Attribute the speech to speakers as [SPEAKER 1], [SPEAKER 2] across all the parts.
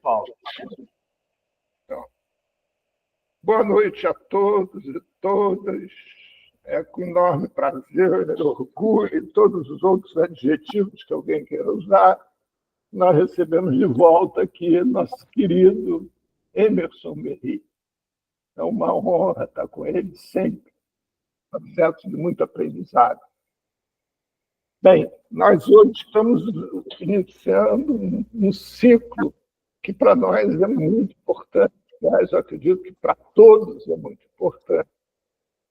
[SPEAKER 1] Paulo.
[SPEAKER 2] Então, boa noite a todos e todas. É com enorme prazer, orgulho e todos os outros adjetivos que alguém queira usar, nós recebemos de volta aqui nosso querido Emerson Merri. É uma honra estar com ele sempre, objeto de muito aprendizado. Bem, nós hoje estamos iniciando um ciclo que para nós é muito importante, mas eu acredito que para todos é muito importante,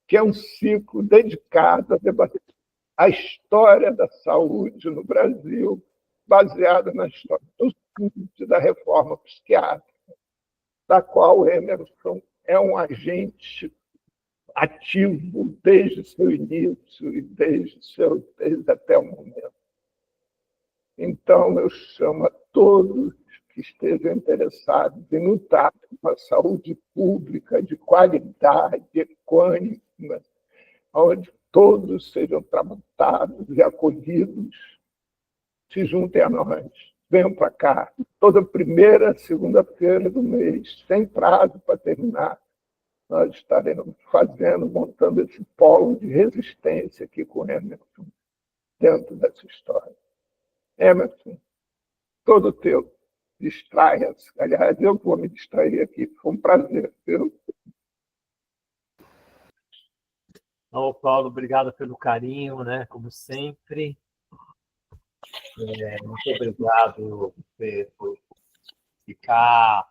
[SPEAKER 2] que é um ciclo dedicado a debater a história da saúde no Brasil, baseada na história do SUS e da reforma psiquiátrica, da qual o Emerson é um agente ativo desde seu início e desde até o momento. Então, eu chamo a todos que estejam interessados em lutar por uma saúde pública de qualidade, equânime, onde todos sejam tratados e acolhidos, se juntem a nós. Venham para cá, toda primeira segunda-feira do mês, sem prazo para terminar, nós estaremos montando esse polo de resistência aqui com o Emerson, dentro dessa história. Emerson, todo teu. Distraia-se. Aliás, eu vou me distrair aqui. Foi um prazer, viu?
[SPEAKER 1] Ô, Paulo, obrigado pelo carinho, né? Como sempre. Muito obrigado por ficar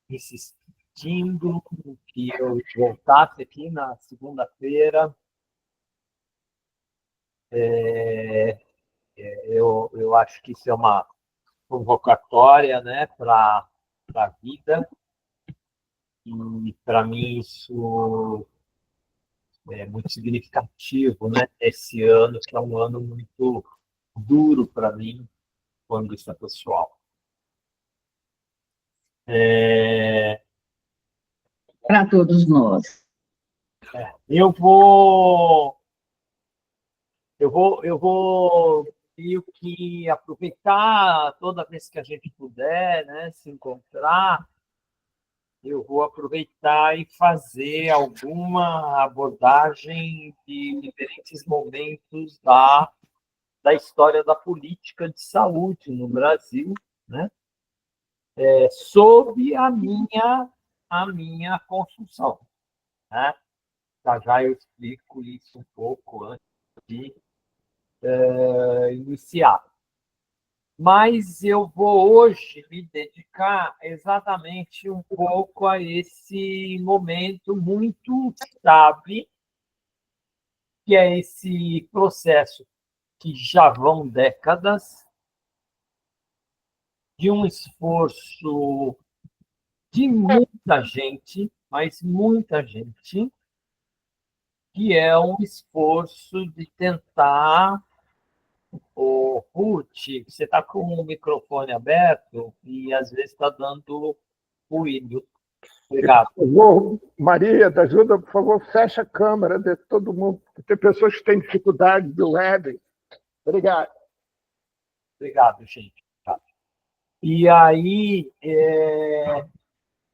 [SPEAKER 1] insistindo que eu voltasse aqui na segunda-feira. Eu acho que isso é uma convocatória, né, para a vida. E, para mim, isso é muito significativo, né? Esse ano, que é um ano muito duro para mim, quando isso é pessoal.
[SPEAKER 3] Para todos nós.
[SPEAKER 1] Eu vou meio que aproveitar toda vez que a gente puder, né, se encontrar. Eu vou aproveitar e fazer alguma abordagem de diferentes momentos da história da política de saúde no Brasil, né? Sob a minha construção, né? Já eu explico isso um pouco antes de iniciar. Mas eu vou hoje me dedicar exatamente um pouco a esse momento muito chave, que é esse processo que já vão décadas de um esforço de muita gente, mas muita gente, que é um esforço de tentar. Ô, Ruth, você está com o microfone aberto e às vezes está dando ruído. Obrigado.
[SPEAKER 2] Por favor, Maria, ajuda, por favor, fecha a câmera de todo mundo, porque tem pessoas que têm dificuldade do web. Obrigado.
[SPEAKER 1] Obrigado, gente. E aí,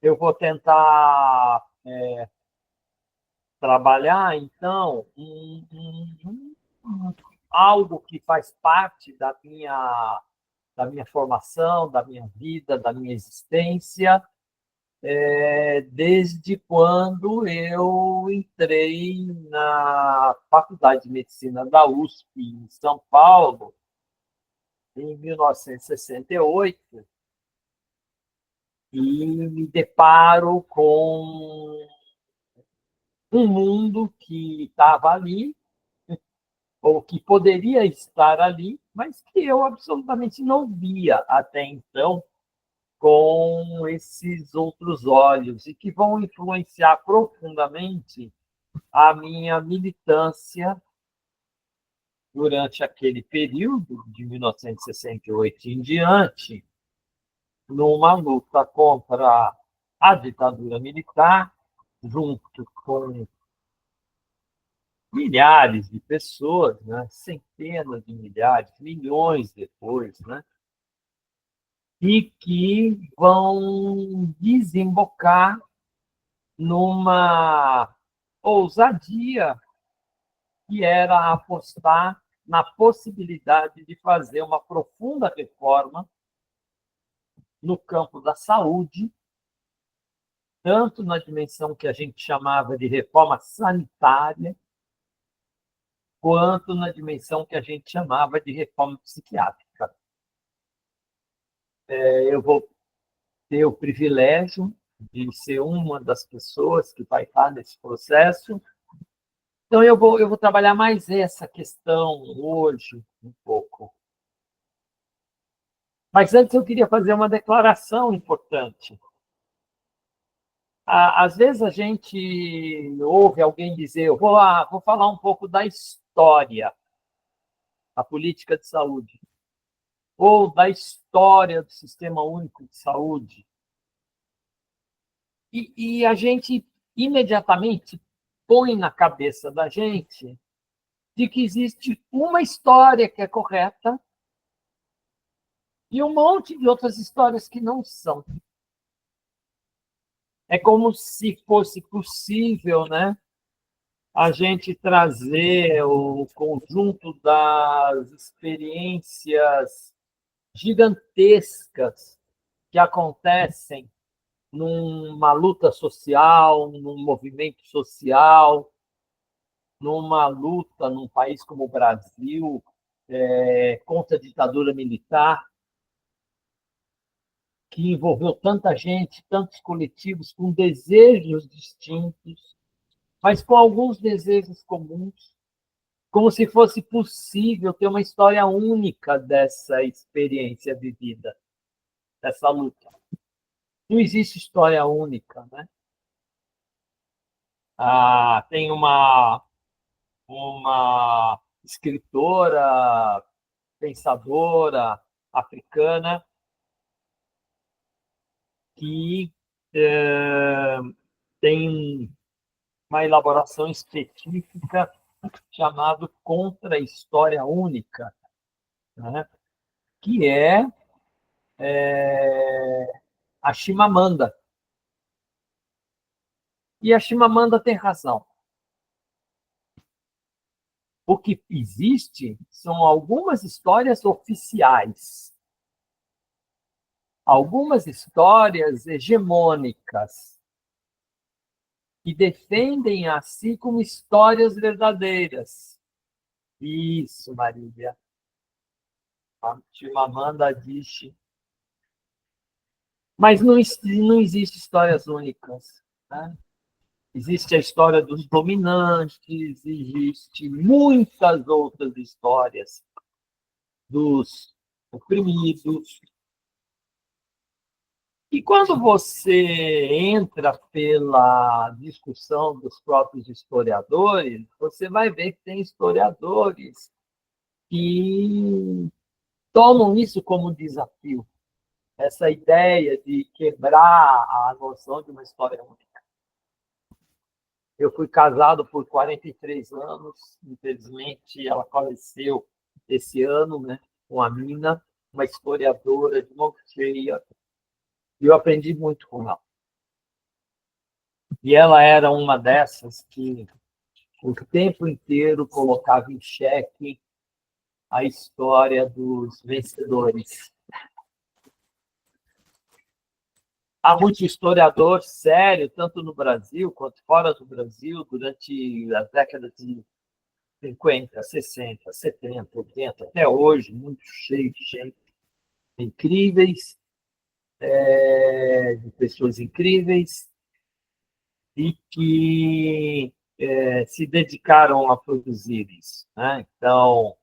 [SPEAKER 1] eu vou tentar trabalhar, então, algo que faz parte da minha formação, da minha vida, da minha existência, desde quando eu entrei na Faculdade de Medicina da USP, em São Paulo, em 1968, e me deparo com um mundo que estava ali, ou que poderia estar ali, mas que eu absolutamente não via até então com esses outros olhos, e que vão influenciar profundamente a minha militância durante aquele período, de 1968 em diante, numa luta contra a ditadura militar, junto com milhares de pessoas, né? Centenas de milhares, milhões depois, né? e que vão desembocar numa ousadia que era apostar na possibilidade de fazer uma profunda reforma no campo da saúde, tanto na dimensão que a gente chamava de reforma sanitária, quanto na dimensão que a gente chamava de reforma psiquiátrica. Eu vou ter o privilégio de ser uma das pessoas que vai estar nesse processo. Então, eu vou trabalhar mais essa questão hoje, um pouco. Mas antes eu queria fazer uma declaração importante. Às vezes a gente ouve alguém dizer, eu vou falar um pouco da história, da política de saúde, ou da história do Sistema Único de Saúde. E a gente imediatamente põe na cabeça da gente de que existe uma história que é correta e um monte de outras histórias que não são. É como se fosse possível, né, a gente trazer o conjunto das experiências gigantescas que acontecem numa luta social, num movimento social, numa luta num país como o Brasil, contra a ditadura militar, que envolveu tanta gente, tantos coletivos com desejos distintos, mas com alguns desejos comuns, como se fosse possível ter uma história única dessa experiência vivida, dessa luta. Não existe história única, né? Tem uma escritora, pensadora africana que tem uma elaboração específica chamado contra-história única, né? Que é a Chimamanda. E a Chimamanda tem razão. O que existe são algumas histórias oficiais, algumas histórias hegemônicas, que defendem a si como histórias verdadeiras. Isso, Marília. A Chimamanda Adichie. Mas não existe histórias únicas, né? Existe a história dos dominantes, existe muitas outras histórias dos oprimidos. E quando você entra pela discussão dos próprios historiadores, você vai ver que tem historiadores que tomam isso como desafio, essa ideia de quebrar a noção de uma história única. Eu fui casado por 43 anos, infelizmente ela faleceu esse ano, né, com a Mina, uma historiadora de mão cheia, e eu aprendi muito com ela. E ela era uma dessas que o tempo inteiro colocava em xeque a história dos vencedores. Há muito historiador sério, tanto no Brasil quanto fora do Brasil, durante as décadas de 50, 60, 70, 80, até hoje, muito cheio de gente incríveis, de pessoas incríveis, e que se dedicaram a produzir isso, né? Então,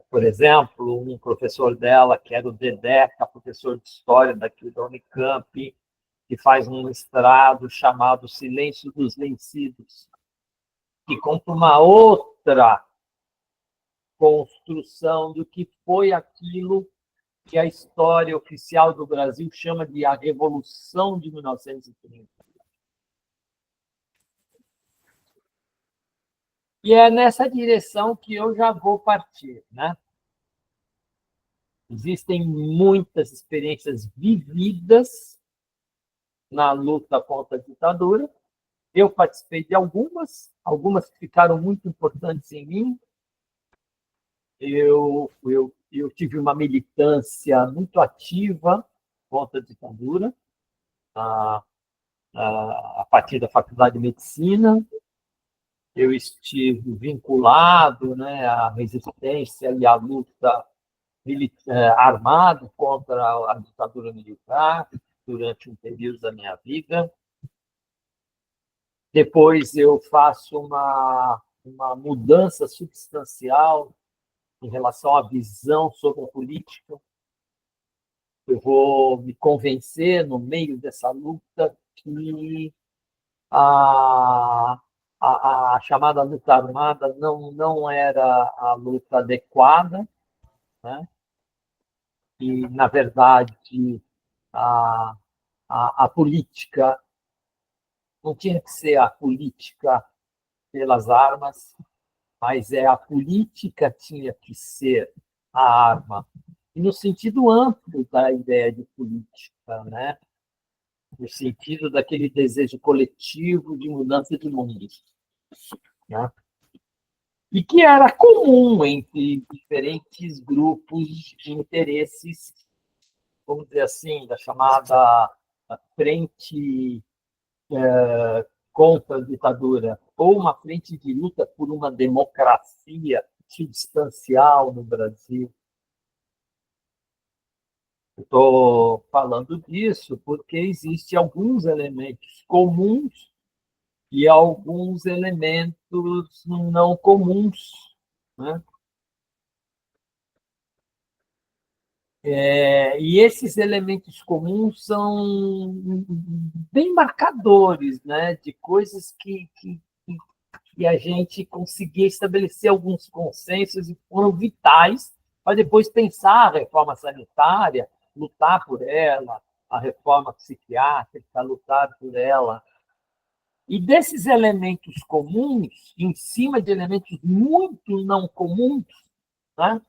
[SPEAKER 1] por exemplo, um professor dela, que era o Dedeca, professor de História daqui da Unicamp, que faz um mestrado chamado Silêncio dos Vencidos, que conta uma outra construção do que foi aquilo que a história oficial do Brasil chama de a Revolução de 1930. E é nessa direção que eu já vou partir, né? Existem muitas experiências vividas na luta contra a ditadura. Eu participei de algumas que ficaram muito importantes em mim. Eu tive uma militância muito ativa contra a ditadura, a, a partir da Faculdade de Medicina. Eu estive vinculado, né, à resistência e à luta armada contra a ditadura militar durante um período da minha vida. Depois eu faço uma mudança substancial em relação à visão sobre a política. Eu vou me convencer, no meio dessa luta, que a, a chamada luta armada não era a luta adequada, né? E, na verdade, a, a política não tinha que ser a política pelas armas, mas a política tinha que ser a arma. E no sentido amplo da ideia de política, né? No sentido daquele desejo coletivo de mudança de mundo, né? E que era comum entre diferentes grupos de interesses, vamos dizer assim, da chamada frente contra a ditadura, ou uma frente de luta por uma democracia substancial no Brasil. Estou falando disso porque existem alguns elementos comuns e alguns elementos não comuns, né? E esses elementos comuns são bem marcadores, né, de coisas que a gente conseguia estabelecer alguns consensos e foram vitais para depois pensar a reforma sanitária, lutar por ela, a reforma psiquiátrica, lutar por ela. E desses elementos comuns, em cima de elementos muito não comuns, né?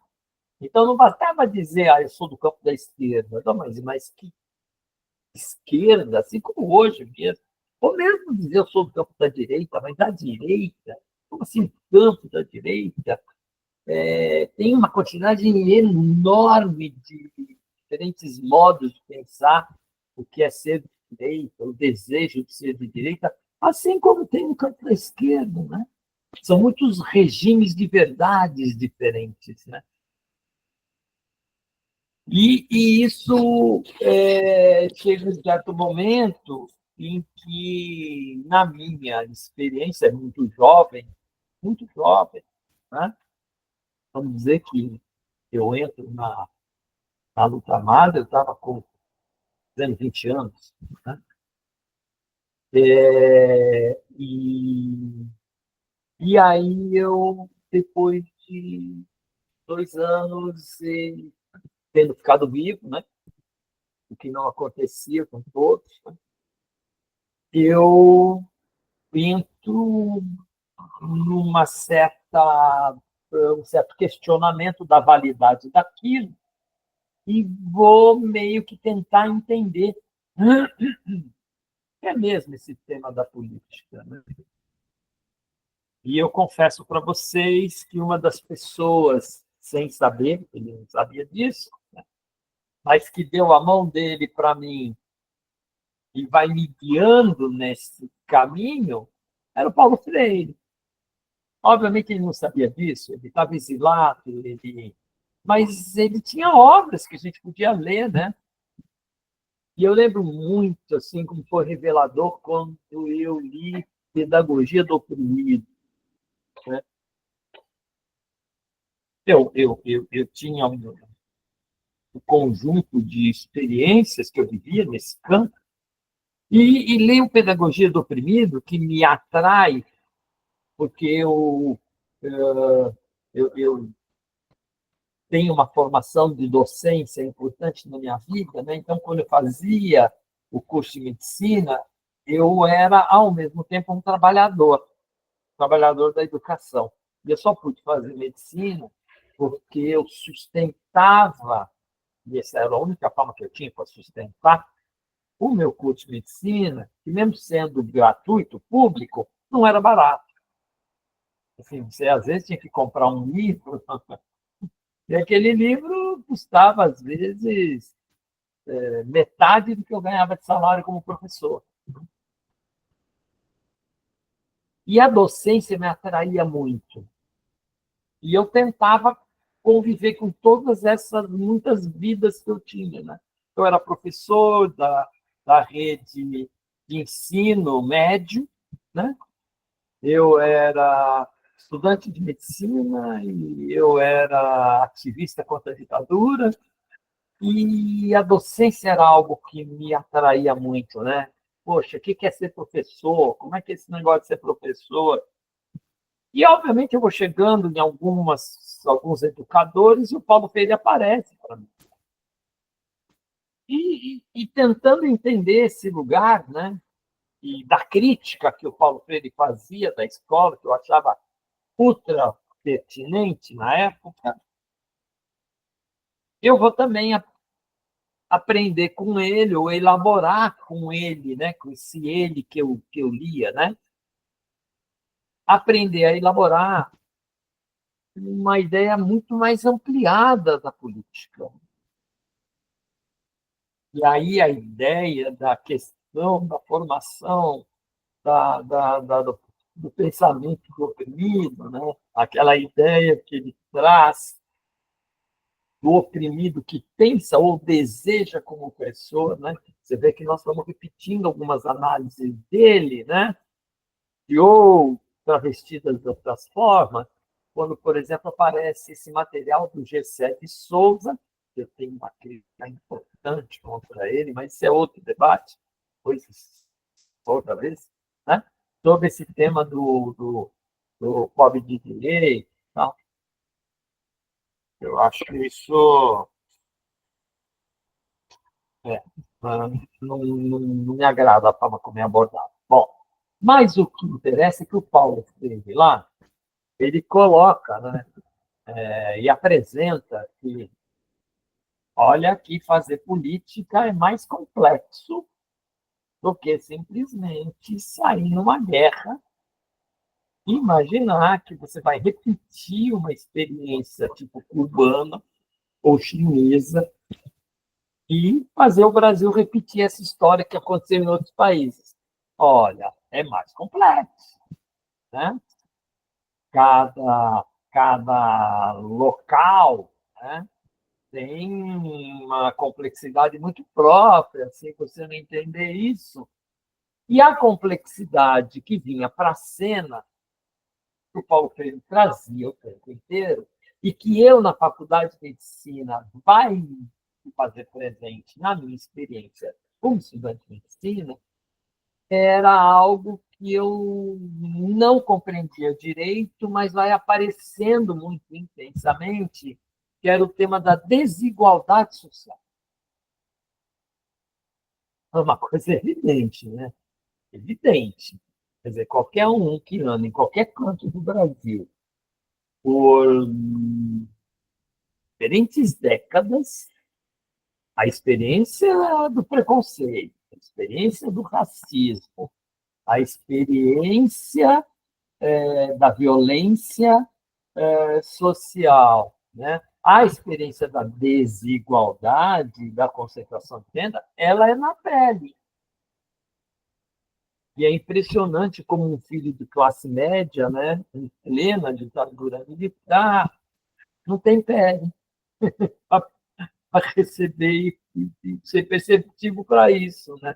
[SPEAKER 1] Então, não bastava dizer, eu sou do campo da esquerda, não, mas que esquerda, assim como hoje mesmo. Ou mesmo dizer, eu sou do campo da direita, mas da direita, como assim, campo da direita? Tem uma quantidade enorme de diferentes modos de pensar o que é ser de direita, o desejo de ser de direita, assim como tem no campo da esquerda, né? São muitos regimes de verdades diferentes, né? E isso chega em certo momento em que, na minha experiência muito jovem, né? Vamos dizer que eu entro na luta armada, eu estava com 20 anos, né? E aí eu, depois de 2 anos, tendo ficado vivo, né? O que não acontecia com todos, né? Eu entro numa um certo questionamento da validade daquilo e vou meio que tentar entender é mesmo esse tema da política, né? E eu confesso para vocês que uma das pessoas, sem saber, ele não sabia disso, né, mas que deu a mão dele para mim e vai me guiando nesse caminho, era o Paulo Freire. Obviamente ele não sabia disso, ele estava exilado, mas ele tinha obras que a gente podia ler, né? E eu lembro muito, assim, como foi revelador quando eu li Pedagogia do Oprimido, né? Eu tinha um conjunto de experiências que eu vivia nesse campo, e leio Pedagogia do Oprimido, que me atrai, porque eu tenho uma formação de docência importante na minha vida, né? Então, quando eu fazia o curso de medicina, eu era, ao mesmo tempo, um trabalhador da educação. E eu só pude fazer medicina porque eu sustentava e essa era a única forma que eu tinha para sustentar o meu curso de medicina, que mesmo sendo gratuito, público, não era barato. Assim, você às vezes tinha que comprar um livro, e aquele livro custava, às vezes, metade do que eu ganhava de salário como professor. E a docência me atraía muito. E eu tentava conviver com todas essas muitas vidas que eu tinha. Né? Eu era professor da rede de ensino médio, né? Eu era estudante de medicina e eu era ativista contra a ditadura, e a docência era algo que me atraía muito, né? Poxa, o que é ser professor? Como é que é esse negócio de ser professor? E, obviamente, eu vou chegando em alguns educadores e o Paulo Freire aparece para mim. E tentando entender esse lugar, né? E da crítica que o Paulo Freire fazia da escola, que eu achava ultra pertinente na época, eu vou também aprender com ele, ou elaborar com ele, né? Com esse ele que eu lia, né? Aprender a elaborar uma ideia muito mais ampliada da política. E aí a ideia da questão da formação do pensamento do oprimido, né? Aquela ideia que ele traz do oprimido que pensa ou deseja como opressor. Né? Você vê que nós estamos repetindo algumas análises dele, né? E ou travestidas de outras formas, quando, por exemplo, aparece esse material do G7 Souza, que eu tenho uma crítica importante contra ele, mas isso é outro debate, coisas outra vez, né? Sobre esse tema do pobre de direito. Tal. Eu acho que isso é, não me agrada a forma como é abordado. Bom, mas o que interessa é que o Paulo escreve lá, ele coloca, né, e apresenta que, olha, que fazer política é mais complexo do que simplesmente sair numa guerra e imaginar que você vai repetir uma experiência tipo cubana ou chinesa e fazer o Brasil repetir essa história que aconteceu em outros países. Olha, é mais complexo. Né? Cada local, né, tem uma complexidade muito própria, se você não entender isso. E a complexidade que vinha para a cena, que o Paulo Freire trazia o tempo inteiro, e que eu, na faculdade de medicina, vai fazer presente na minha experiência como estudante de medicina, era algo que eu não compreendia direito, mas vai aparecendo muito intensamente, que era o tema da desigualdade social. É uma coisa evidente, né? Evidente. Quer dizer, qualquer um que anda em qualquer canto do Brasil por diferentes décadas, a experiência do preconceito, a experiência do racismo, a experiência da violência social, né? A experiência da desigualdade, da concentração de renda, ela é na pele. E é impressionante como um filho de classe média, né, em plena ditadura militar, não tem pele para receber e ser perceptivo para isso. Né?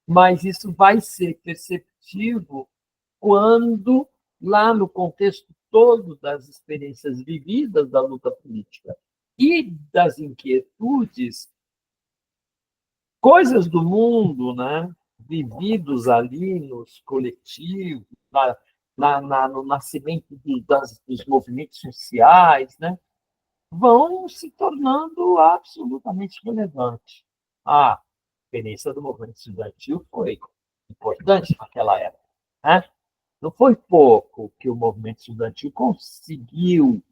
[SPEAKER 1] Mas isso vai ser perceptivo quando, lá no contexto todo das experiências vividas da luta política e das inquietudes, coisas do mundo, né, vividos ali nos coletivos, no nascimento dos movimentos sociais, né, vão se tornando absolutamente relevantes. A experiência do movimento estudantil foi importante naquela época. Né? Não foi pouco que o movimento estudantil conseguiu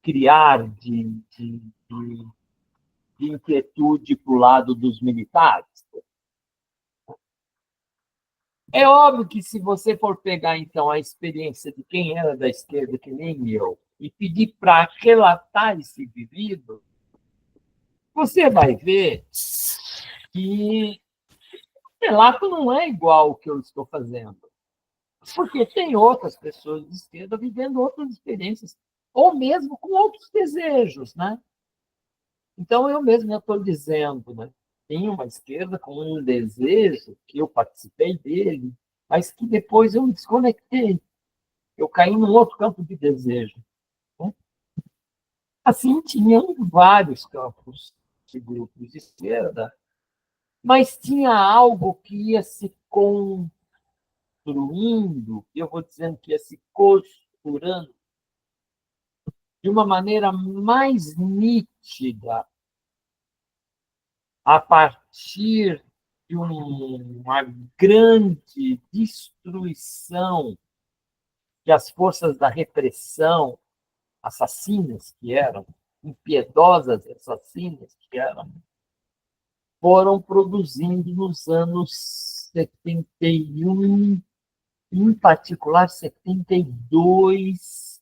[SPEAKER 1] criar de de inquietude para o lado dos militares. É óbvio que se você for pegar, então, a experiência de quem era da esquerda, que nem eu, e pedir para relatar esse vivido, você vai ver que o relato não é igual ao que eu estou fazendo. Porque tem outras pessoas de esquerda vivendo outras experiências, ou mesmo com outros desejos, né? Então, eu mesmo estou dizendo, né? Tem uma esquerda com um desejo, que eu participei dele, mas que depois eu me desconectei. Eu caí num outro campo de desejo. Né? Assim, tinham vários campos de grupos de esquerda, mas tinha algo que ia se construindo, eu vou dizendo que ia se costurando de uma maneira mais nítida a partir de uma grande destruição que as forças da repressão, assassinas que eram, impiedosas assassinas que eram, foram produzindo nos anos 71, em particular 72,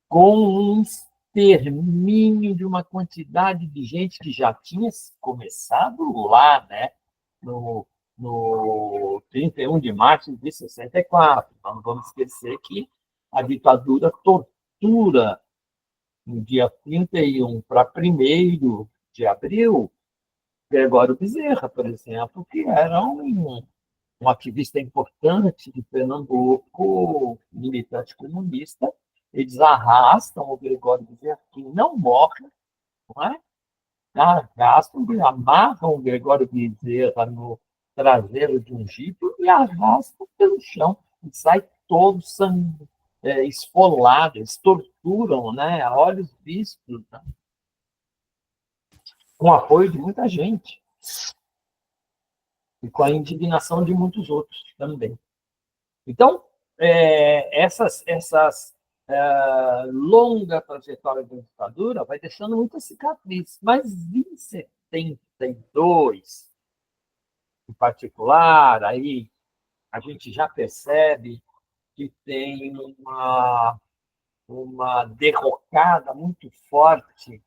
[SPEAKER 1] com um extermínio de uma quantidade de gente que já tinha começado lá, né? no 31 de março de 64. Não vamos esquecer que a ditadura tortura, no dia 31 para 1º de abril, Gregório Bezerra, por exemplo, que era um ativista importante de Pernambuco, militante comunista. Eles arrastam o Gregório Bezerra, que não morre, não é? Arrastam, amarram o Gregório Bezerra no traseiro de um jipe e arrastam pelo chão. E sai todo esfolado, eles torturam, né? A olhos vistos, né? Com o apoio de muita gente e com a indignação de muitos outros também. Então, essa longa trajetória da ditadura vai deixando muita cicatriz, mas em 72, em particular, aí a gente já percebe que tem uma derrocada muito forte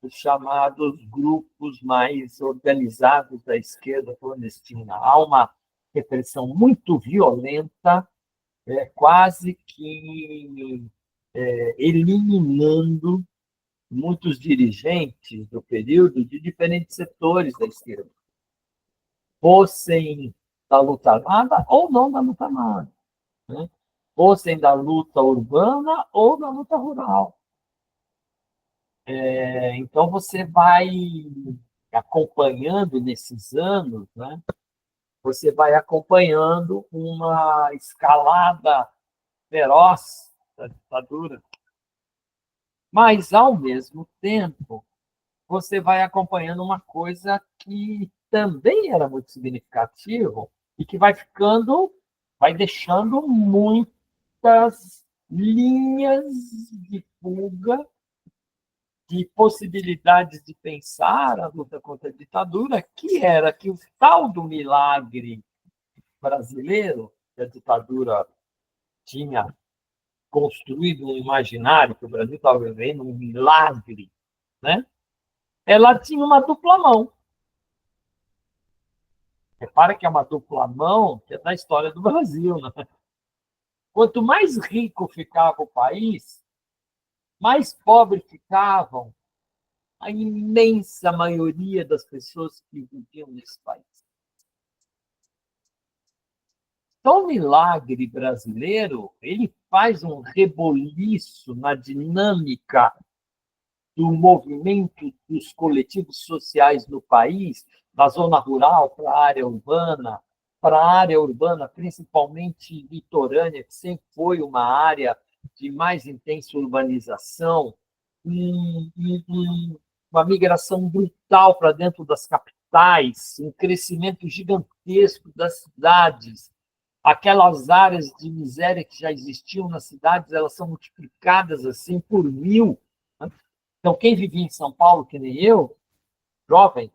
[SPEAKER 1] dos chamados grupos mais organizados da esquerda clandestina. Há uma repressão muito violenta, quase que eliminando muitos dirigentes do período de diferentes setores da esquerda, fossem da luta armada ou não da luta armada, né? Fossem da luta urbana ou da luta rural. Então, você vai acompanhando nesses anos, né? Você vai acompanhando uma escalada feroz da ditadura, mas, ao mesmo tempo, você vai acompanhando uma coisa que também era muito significativa e que vai deixando muitas linhas de fuga, de possibilidades de pensar a luta contra a ditadura, que era que o tal do milagre brasileiro, que a ditadura tinha construído um imaginário que o Brasil estava vivendo um milagre, né? Ela tinha uma dupla mão. Repara que é uma dupla mão que é da história do Brasil. Né? Quanto mais rico ficava o país, mais pobres ficavam a imensa maioria das pessoas que viviam nesse país. Então, o milagre brasileiro ele faz um reboliço na dinâmica do movimento dos coletivos sociais no país, da zona rural para a área urbana, principalmente litorânea, que sempre foi uma área de mais intensa urbanização, uma migração brutal para dentro das capitais, um crescimento gigantesco das cidades. Aquelas áreas de miséria que já existiam nas cidades, elas são multiplicadas assim por 1000, né? Então, quem vivia em São Paulo, que nem eu, jovem,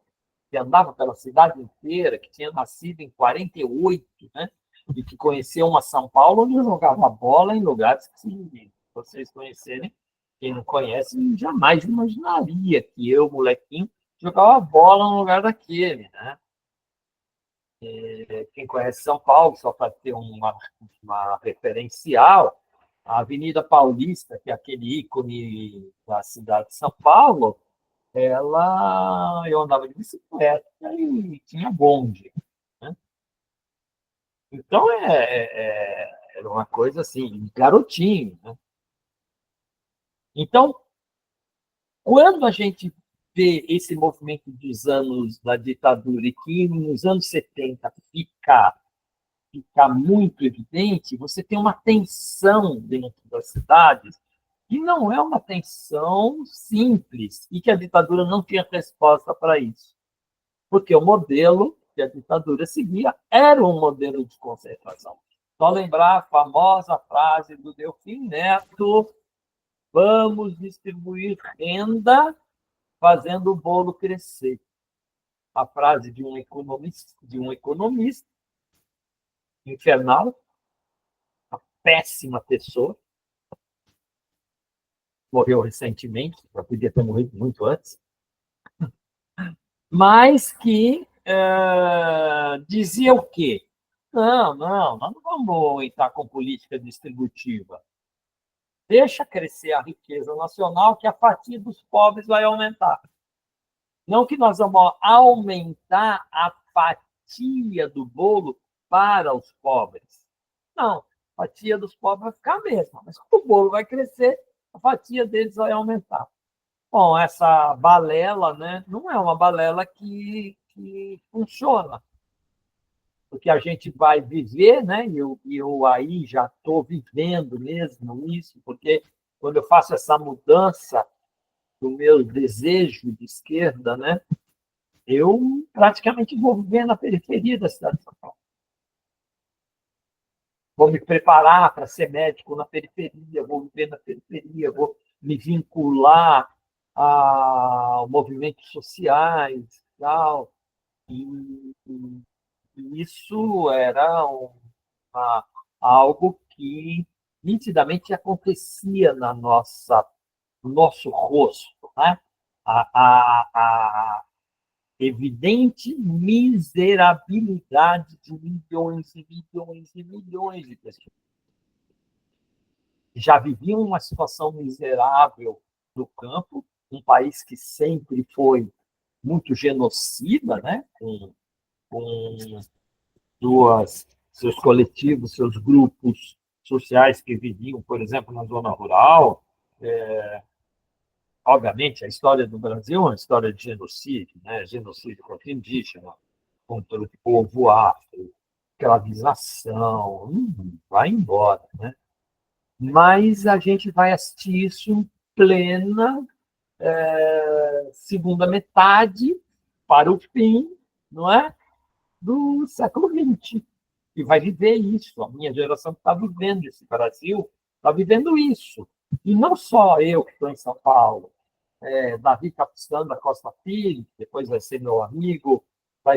[SPEAKER 1] que andava pela cidade inteira, que tinha nascido em 48, né? E que conheceu uma São Paulo onde eu jogava bola em lugares que, se vocês conhecerem, quem não conhece, jamais imaginaria que eu, molequinho, jogava bola no lugar daquele, né? Quem conhece São Paulo, só para ter uma referencial, a Avenida Paulista, que é aquele ícone da cidade de São Paulo, eu andava de bicicleta e tinha bonde, né? Então, era uma coisa assim, garotinho, né? Então, quando a gente vê esse movimento dos anos da ditadura e que nos anos 70 fica muito evidente, você tem uma tensão dentro das cidades que não é uma tensão simples e que a ditadura não tinha resposta para isso. Porque o modelo que a ditadura seguia era um modelo de concentração. Só lembrar a famosa frase do Delfim Neto: vamos distribuir renda fazendo o bolo crescer. A frase de um economista infernal, uma péssima pessoa, morreu recentemente, podia ter morrido muito antes, mas que dizia o quê? Não, nós não vamos entrar com política distributiva. Deixa crescer a riqueza nacional, que a fatia dos pobres vai aumentar. Não que nós vamos aumentar a fatia do bolo para os pobres. Não, a fatia dos pobres vai ficar a mesma, mas como o bolo vai crescer, a fatia deles vai aumentar. Bom, essa balela, né, não é uma balela que funciona, porque a gente vai viver, né, e eu aí já estou vivendo mesmo isso, porque quando eu faço essa mudança do meu desejo de esquerda, né, eu praticamente vou viver na periferia da cidade de São Paulo. Vou me preparar para ser médico na periferia, vou viver na periferia, vou me vincular a movimentos sociais, tal. E isso era algo que nitidamente acontecia no nosso rosto, né? A evidente miserabilidade de milhões e milhões e milhões de pessoas que já viviam uma situação miserável no campo, um país que sempre foi muito genocida, né? Com seus coletivos, seus grupos sociais que viviam, por exemplo, na zona rural. Obviamente, a história do Brasil é uma história de genocídio, né? Genocídio contra indígena, contra o povo afro, escravização, vai embora, né? Mas a gente vai assistir isso em plena segunda metade para o fim, não é? Do século XX, e vai viver isso. A minha geração está vivendo esse Brasil, está vivendo isso. E não só eu que estou em São Paulo, Davi Capistrano da Costa Filho, que depois vai ser meu amigo, está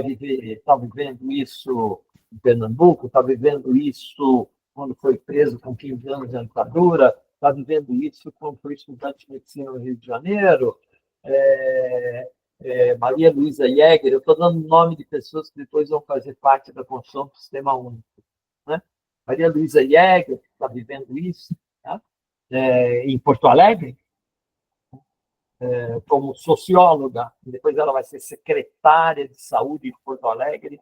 [SPEAKER 1] vivendo isso em Pernambuco, está vivendo isso quando foi preso com 15 anos de ditadura, está vivendo isso quando foi estudante de medicina no Rio de Janeiro. Maria Luísa Jäger, eu estou dando o nome de pessoas que depois vão fazer parte da construção do Sistema Único, né? Maria Luísa Jäger está vivendo isso, tá? Em Porto Alegre, como socióloga, depois ela vai ser secretária de saúde de Porto Alegre,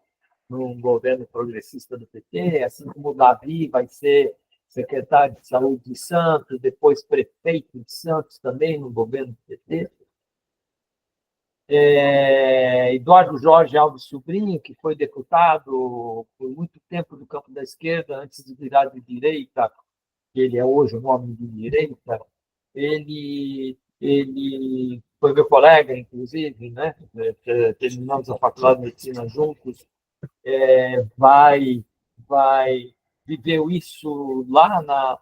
[SPEAKER 1] no governo progressista do PT, assim como o Davi vai ser secretário de saúde de Santos, depois prefeito de Santos também, no governo do PT. Eduardo Jorge Alves Sobrinho, que foi deputado por muito tempo do campo da esquerda, antes de virar de direita, que ele é hoje um homem de direita, ele foi meu colega, inclusive, né? Terminamos a faculdade de medicina juntos, vai viveu isso lá na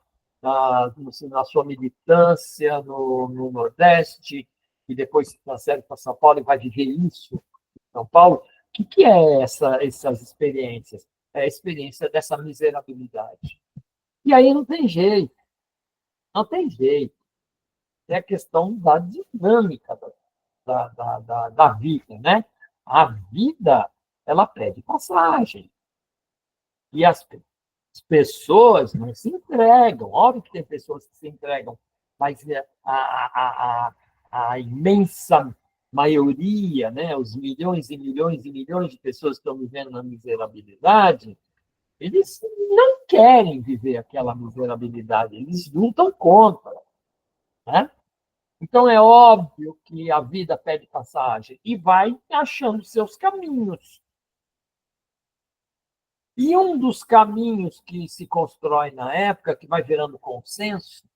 [SPEAKER 1] sua militância no Nordeste, e depois se transfere para São Paulo e vai viver isso em São Paulo. O que é essas experiências? É a experiência dessa miserabilidade. E aí não tem jeito, não tem jeito. É a questão da dinâmica da vida, né? A vida, ela pede passagem. E as pessoas não se entregam. Óbvio que tem pessoas que se entregam, mas a imensa maioria, né, os milhões e milhões e milhões de pessoas que estão vivendo na miserabilidade, eles não querem viver aquela miserabilidade, eles lutam contra, né? Então, é óbvio que a vida pede passagem e vai achando seus caminhos. E um dos caminhos que se constrói na época, que vai virando consenso,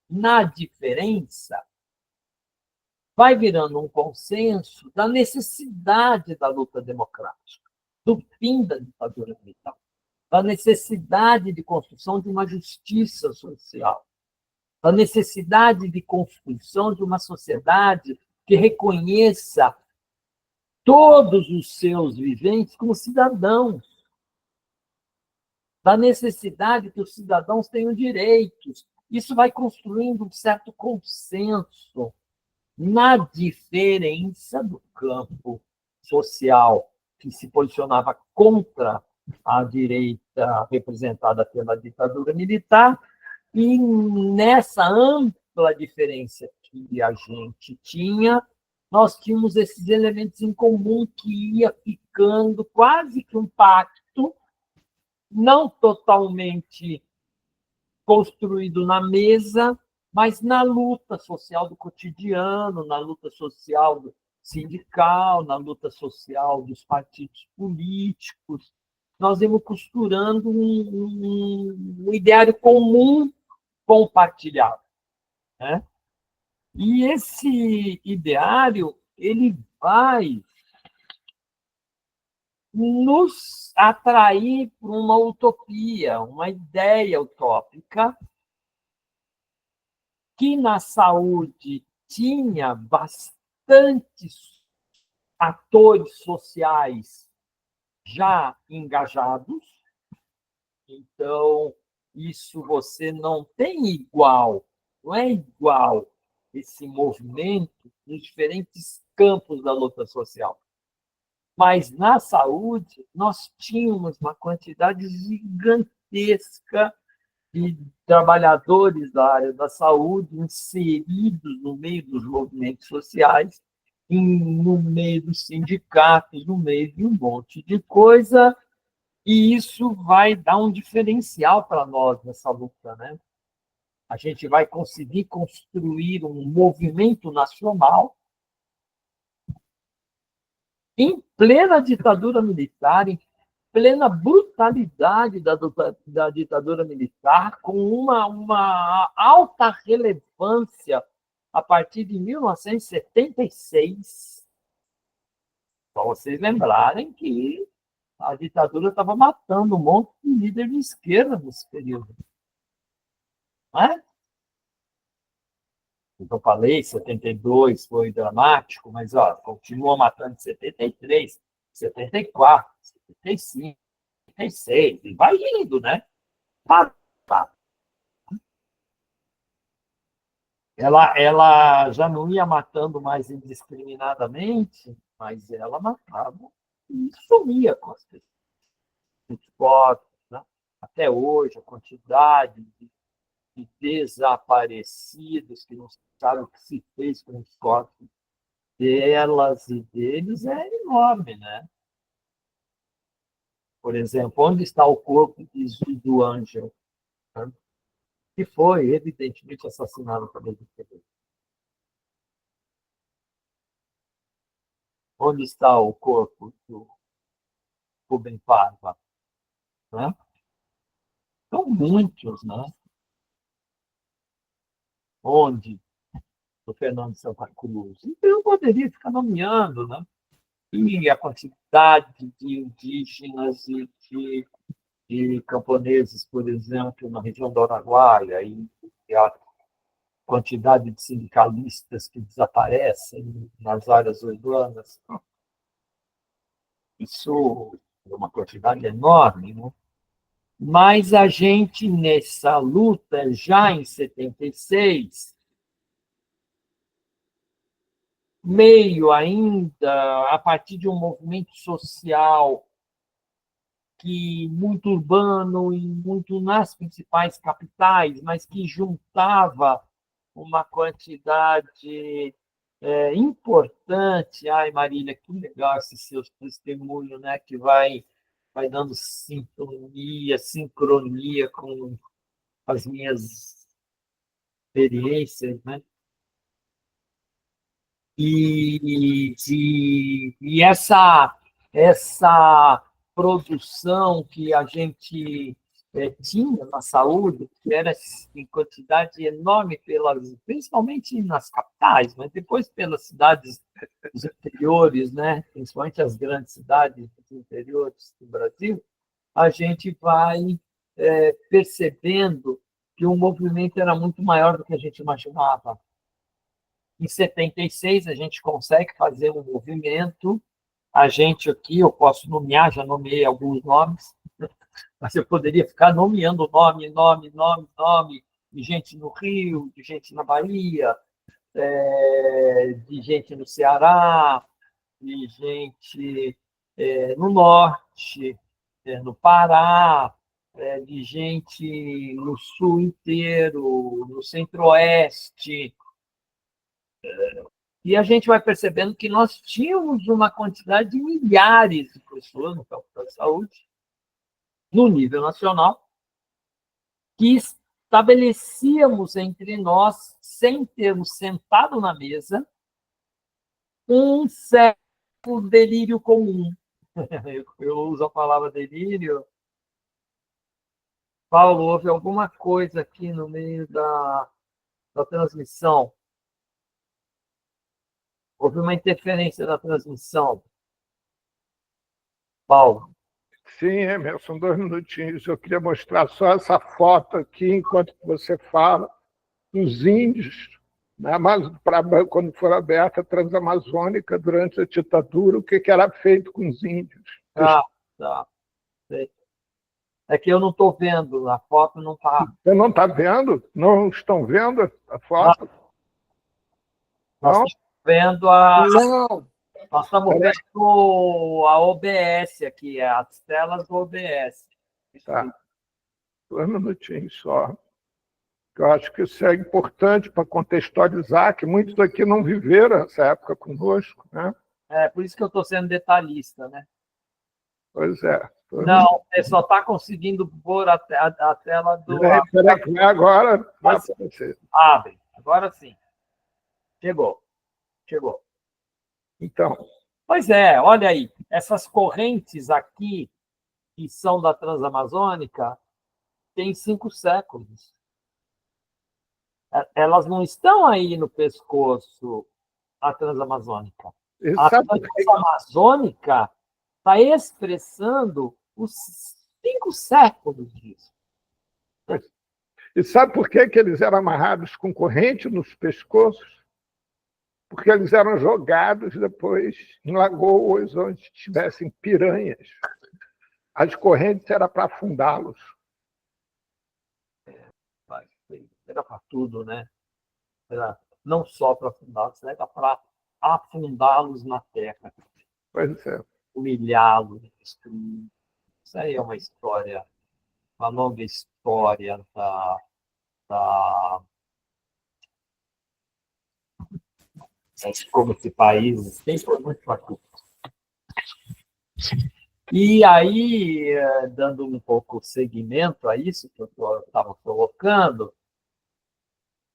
[SPEAKER 1] na diferença, vai virando um consenso da necessidade da luta democrática, do fim da ditadura militar, da necessidade de construção de uma justiça social, da necessidade de construção de uma sociedade que reconheça todos os seus viventes como cidadãos, da necessidade que os cidadãos tenham direitos. Isso vai construindo um certo consenso na diferença do campo social que se posicionava contra a direita representada pela ditadura militar, e nessa ampla diferença que a gente tinha, nós tínhamos esses elementos em comum que ia ficando quase que um pacto, não totalmente construído na mesa, mas na luta social do cotidiano, na luta social do sindical, na luta social dos partidos políticos. Nós íamos costurando um ideário comum compartilhado, né? E esse ideário ele vai nos atrair para uma utopia, uma ideia utópica, que na saúde tinha bastantes atores sociais já engajados. Então, isso você não tem igual, não é igual esse movimento nos diferentes campos da luta social. Mas na saúde, nós tínhamos uma quantidade gigantesca de trabalhadores da área da saúde inseridos no meio dos movimentos sociais, no meio dos sindicatos, no meio de um monte de coisa, e isso vai dar um diferencial para nós nessa luta, né? A gente vai conseguir construir um movimento nacional em plena ditadura militar, em plena brutalidade da ditadura militar, com uma alta relevância a partir de 1976, para vocês lembrarem que a ditadura estava matando um monte de líder de esquerda nesse período. Não é? Então, eu falei, 72 foi dramático, mas continua matando em 73, 74, 75, 76, e vai indo, né? Ela já não ia matando mais indiscriminadamente, mas ela matava e sumia com as pessoas. Corpos, né? Até hoje, a quantidade de desaparecidos que não sabem o que se fez com os corpos delas e deles é enorme, né? Por exemplo, onde está o corpo do Ângelo, né? Que foi, evidentemente, assassinado pela ditadura? Onde está o corpo do Rubem Parva? Né? São muitos, né? Onde o Fernando Santa Cruz? Então, eu poderia ficar nomeando, né? E a quantidade de indígenas e de camponeses, por exemplo, na região do Araguaia, e quantidade de sindicalistas que desaparecem nas áreas urbanas. Isso é uma quantidade enorme, né? Mas a gente, nessa luta, já em 76, meio ainda a partir de um movimento social que muito urbano e muito nas principais capitais, mas que juntava uma quantidade importante. Ai, Marília, que legal esse seu testemunho, né? Que vai dando sintonia, sincronia com as minhas experiências, né? E essa produção que a gente tinha na saúde, que era em quantidade enorme, principalmente nas capitais, mas depois pelas cidades dos interiores, né? Principalmente as grandes cidades dos interiores do Brasil, a gente vai percebendo que o movimento era muito maior do que a gente imaginava. Em 76, a gente consegue fazer um movimento. A gente aqui, eu posso nomear, já nomeei alguns nomes, mas eu poderia ficar nomeando nome, de gente no Rio, de gente na Bahia, de gente no Ceará, de gente no Norte, no Pará, de gente no Sul inteiro, no Centro-Oeste. E a gente vai percebendo que nós tínhamos uma quantidade de milhares de pessoas no campo da saúde, no nível nacional, que estabelecíamos entre nós, sem termos sentado na mesa, um certo delírio comum. Eu uso a palavra delírio. Paulo, houve alguma coisa aqui no meio da transmissão? Houve uma interferência na transmissão. Paulo.
[SPEAKER 2] Sim, Emerson, 2 minutinhos. Eu queria mostrar só essa foto aqui, enquanto você fala, dos índios, né? Mas quando for aberta a Transamazônica, durante a ditadura, o que era feito com os índios.
[SPEAKER 1] Ah, tá. É que eu não estou vendo, a foto não está.
[SPEAKER 2] Você não está vendo? Não estão vendo a foto?
[SPEAKER 1] Nós
[SPEAKER 2] Não?
[SPEAKER 1] estamos vendo a.
[SPEAKER 2] Não.
[SPEAKER 1] Nós estamos vendo a OBS aqui, as telas do OBS.
[SPEAKER 2] Tá. 2 minutinhos só. Eu acho que isso é importante para contextualizar, que muitos aqui não viveram essa época conosco, né?
[SPEAKER 1] Por isso que eu estou sendo detalhista, né?
[SPEAKER 2] Pois é.
[SPEAKER 1] Não, você só está conseguindo pôr a tela do.
[SPEAKER 2] Peraí, que agora vai aparecer.
[SPEAKER 1] Abre, agora sim. Chegou.
[SPEAKER 2] Então.
[SPEAKER 1] Pois é, olha aí, essas correntes aqui, que são da Transamazônica, têm 5 séculos. Elas não estão aí no pescoço, a Transamazônica. A Transamazônica está expressando os 5 séculos disso.
[SPEAKER 2] E sabe por que eles eram amarrados com corrente nos pescoços? Porque eles eram jogados depois em lagoas onde tivessem piranhas. As correntes eram para afundá-los.
[SPEAKER 1] Era para tudo, né? Era não só para afundá-los, era para afundá-los na terra.
[SPEAKER 2] Pois é.
[SPEAKER 1] Humilhá-los, destruir. Isso aí é uma história, uma longa história como esse país tem muito faculdade. E aí, dando um pouco seguimento a isso que eu estava colocando,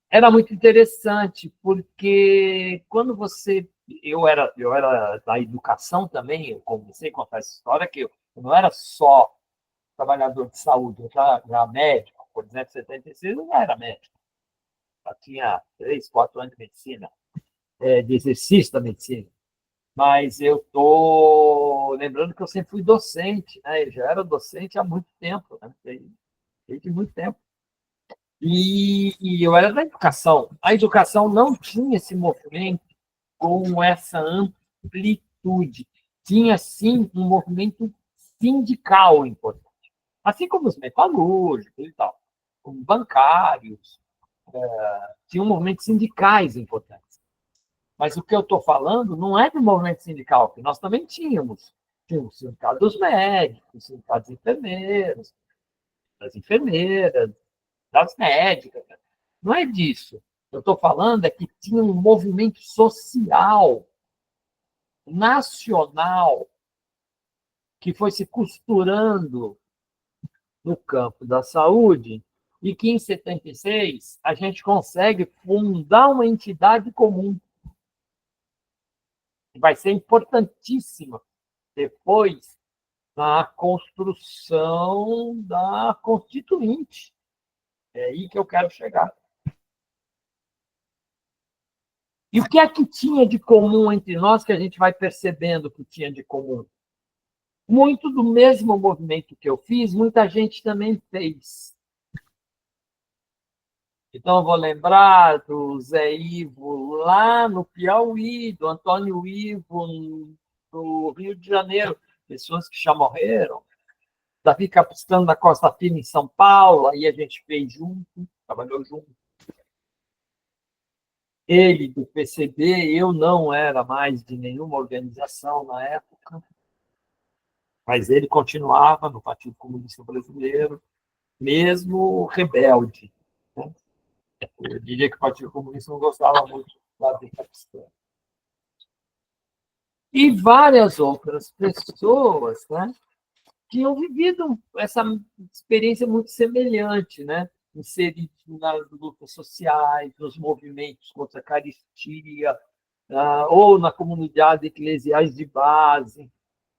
[SPEAKER 1] era muito interessante, porque quando você... Eu era da educação também, eu comecei a contar essa história, que eu não era só trabalhador de saúde, eu já médico, por exemplo, em 76 eu já era médico, já tinha 3, 4 anos de medicina, de exercício da medicina. Mas eu estou lembrando que eu sempre fui docente, né? Eu já era docente há muito tempo, né? Desde muito tempo. E eu era da educação. A educação não tinha esse movimento com essa amplitude. Tinha, sim, um movimento sindical importante. Assim como os metalúrgicos e tal, como bancários, tinham movimentos sindicais importantes. Mas o que eu estou falando não é do movimento sindical, que nós também tínhamos. Tínhamos o sindicato dos médicos, o sindicato dos enfermeiros, das enfermeiras, das médicas. Não é disso. Eu estou falando é que tinha um movimento social, nacional, que foi se costurando no campo da saúde e que, em 76, a gente consegue fundar uma entidade comum, que vai ser importantíssima depois na construção da Constituinte. É aí que eu quero chegar. E o que é que tinha de comum entre nós que a gente vai percebendo que tinha de comum? Muito do mesmo movimento que eu fiz, muita gente também fez. Então, eu vou lembrar do Zé Ivo lá no Piauí, do Antônio Ivo no Rio de Janeiro, pessoas que já morreram. Davi Capistrano da Costa Firme em São Paulo, aí a gente fez junto, trabalhou junto. Ele do PCB, eu não era mais de nenhuma organização na época, mas ele continuava no Partido Comunista Brasileiro, mesmo rebelde, né? Eu diria que o Partido Comunista não gostava muito da Davi Capistrano. E várias outras pessoas, né, tinham vivido essa experiência muito semelhante, né? Inseridos nas lutas sociais, nos movimentos contra a caristia, ou na comunidade eclesiais de base.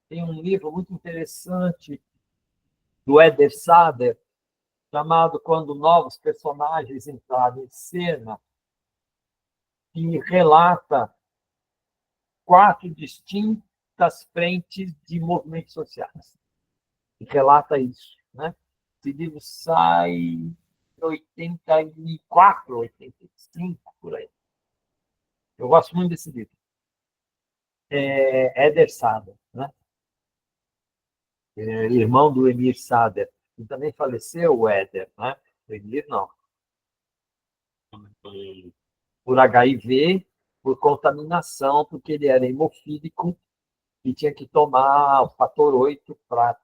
[SPEAKER 1] Tem um livro muito interessante do Éder Sader, chamado Quando Novos Personagens Entraram em Cena, que relata 4 distintas frentes de movimentos sociais. E relata isso, né? Esse livro sai em 84, 85, por aí. Eu gosto muito desse livro. Éder Sader, né? Irmão do Emir Sader, que também faleceu, o Éder, né? O Emir não. Por HIV, por contaminação, porque ele era hemofílico e tinha que tomar o fator 8 para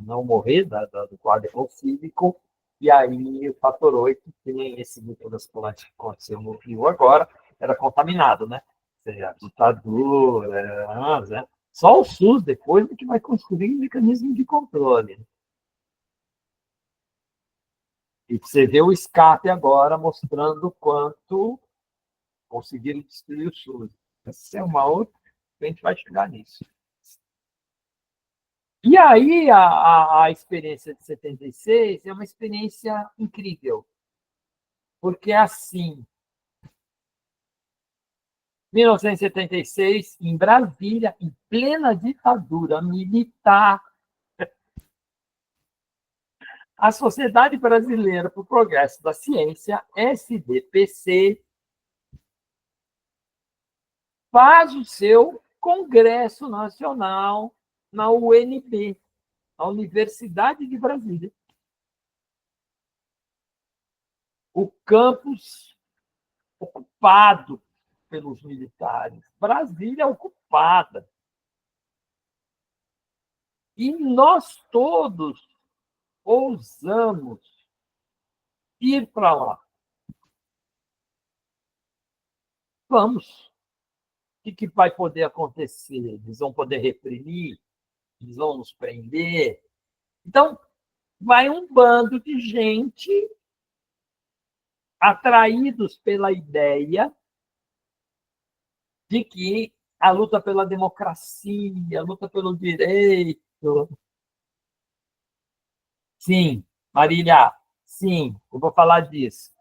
[SPEAKER 1] não morrer do quadro hemofílico. E aí o fator 8, que nem esse microtransplante que aconteceu no Rio agora, era contaminado, né? Ou seja, ditadura, né? Só o SUS depois é que vai construir um mecanismo de controle. E você vê o escape agora mostrando o quanto conseguiram destruir o SUS. Essa é uma outra, a gente vai chegar nisso. E aí a experiência de 76 é uma experiência incrível, porque assim, 1976, em Brasília, em plena ditadura militar, a Sociedade Brasileira para o Progresso da Ciência, SBPC, faz o seu Congresso Nacional na UNB, a Universidade de Brasília. O campus ocupado pelos militares. Brasília ocupada. E nós todos ousamos ir para lá. Vamos. O que vai poder acontecer? Eles vão poder reprimir? Eles vão nos prender? Então, vai um bando de gente atraídos pela ideia de que a luta pela democracia, a luta pelo direito. Sim, Marília, sim, eu vou falar disso.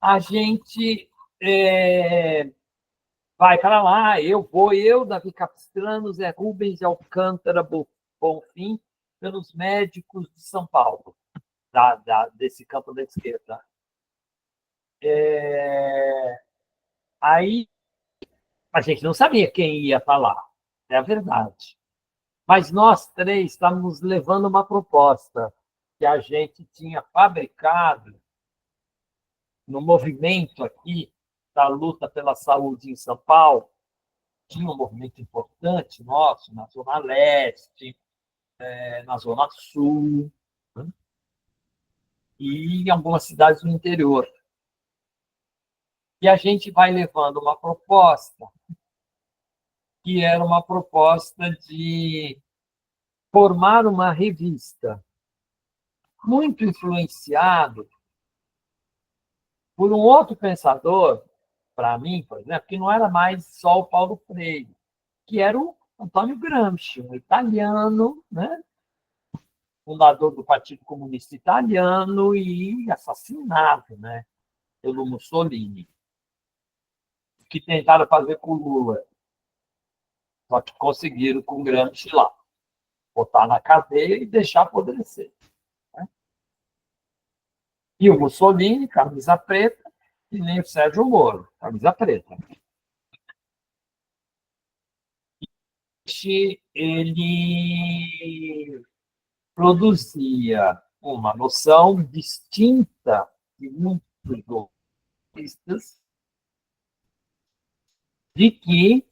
[SPEAKER 1] A gente vai para lá, Davi Capistrano, Zé Rubens de Alcântara Bonfim, pelos médicos de São Paulo. desse campo da esquerda. Aí a gente não sabia quem ia falar, é a verdade. Mas nós três estávamos levando uma proposta que a gente tinha fabricado no movimento aqui da luta pela saúde em São Paulo. Tinha um movimento importante nosso na Zona Leste, na Zona Sul, né? E em algumas cidades do interior. E a gente vai levando uma proposta que era uma proposta de formar uma revista muito influenciado por um outro pensador, para mim, por exemplo, que não era mais só o Paulo Freire, que era o Antônio Gramsci, um italiano, né? Fundador do Partido Comunista Italiano e assassinado, né? Pelo Mussolini, que tentaram fazer com o Lula, só que conseguiram com o Gramsci lá, botar na cadeia e deixar apodrecer. Né? E o Mussolini, camisa preta, e nem o Sérgio Moro, camisa preta. Ele produzia uma noção distinta de muitos golpistas de que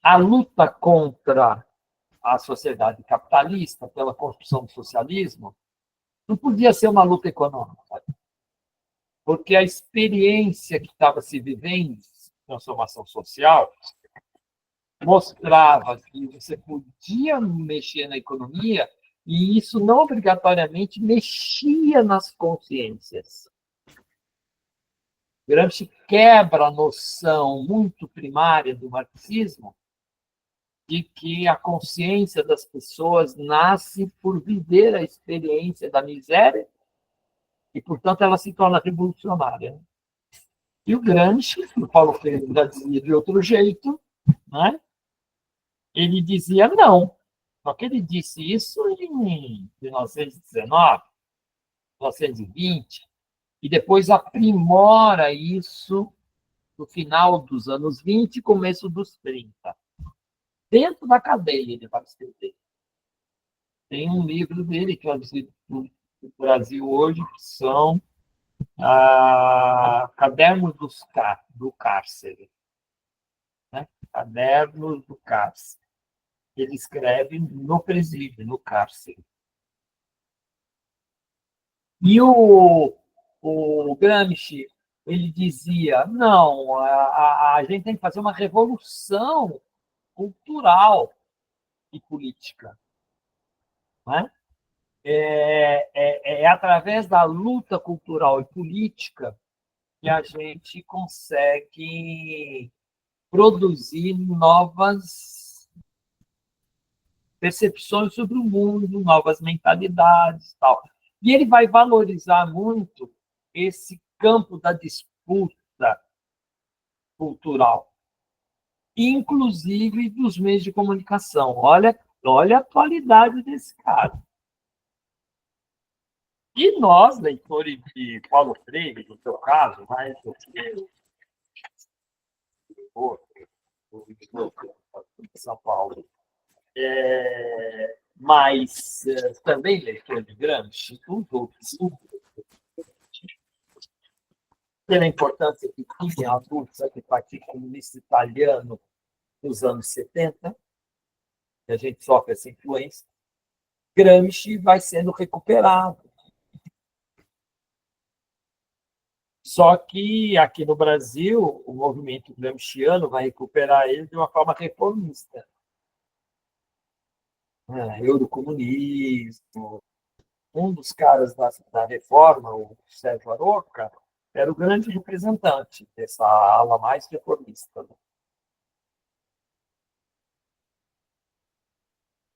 [SPEAKER 1] a luta contra a sociedade capitalista, pela construção do socialismo, não podia ser uma luta econômica, porque a experiência que estava se vivendo, transformação social, mostrava que você podia mexer na economia e isso não obrigatoriamente mexia nas consciências. Gramsci quebra a noção muito primária do marxismo de que a consciência das pessoas nasce por viver a experiência da miséria e, portanto, ela se torna revolucionária. E o Gramsci, o Paulo Freire já dizia de outro jeito, né? Ele dizia não. Só que ele disse isso em 1919, 1920, e depois aprimora isso no final dos anos 20 e começo dos 30. Dentro da cadeia ele vai escrever. Tem um livro dele que eu visito no Brasil hoje, que são Cadernos do Cárcere. Né? Cadernos do Cárcere. Ele escreve no presídio, no cárcere. E o Gramsci, ele dizia, não, a gente tem que fazer uma revolução cultural e política. Né? É através da luta cultural e política que a gente consegue produzir novas percepções sobre o mundo, novas mentalidades, tal. E ele vai valorizar muito esse campo da disputa cultural, inclusive dos meios de comunicação. Olha a atualidade desse cara. E nós, leitores de Paulo Freire, no seu caso, mais do que São Paulo, mas também leitor de Gramsci, os outros, pela importância que tinha a luta do Partido Comunista Italiano nos anos 70, que a gente sofre essa influência, Gramsci vai sendo recuperado. Só que aqui no Brasil, o movimento gramsciano vai recuperar ele de uma forma reformista. Eurocomunismo. Um dos caras da reforma, o Sérgio Aroca, era o grande representante dessa ala mais reformista.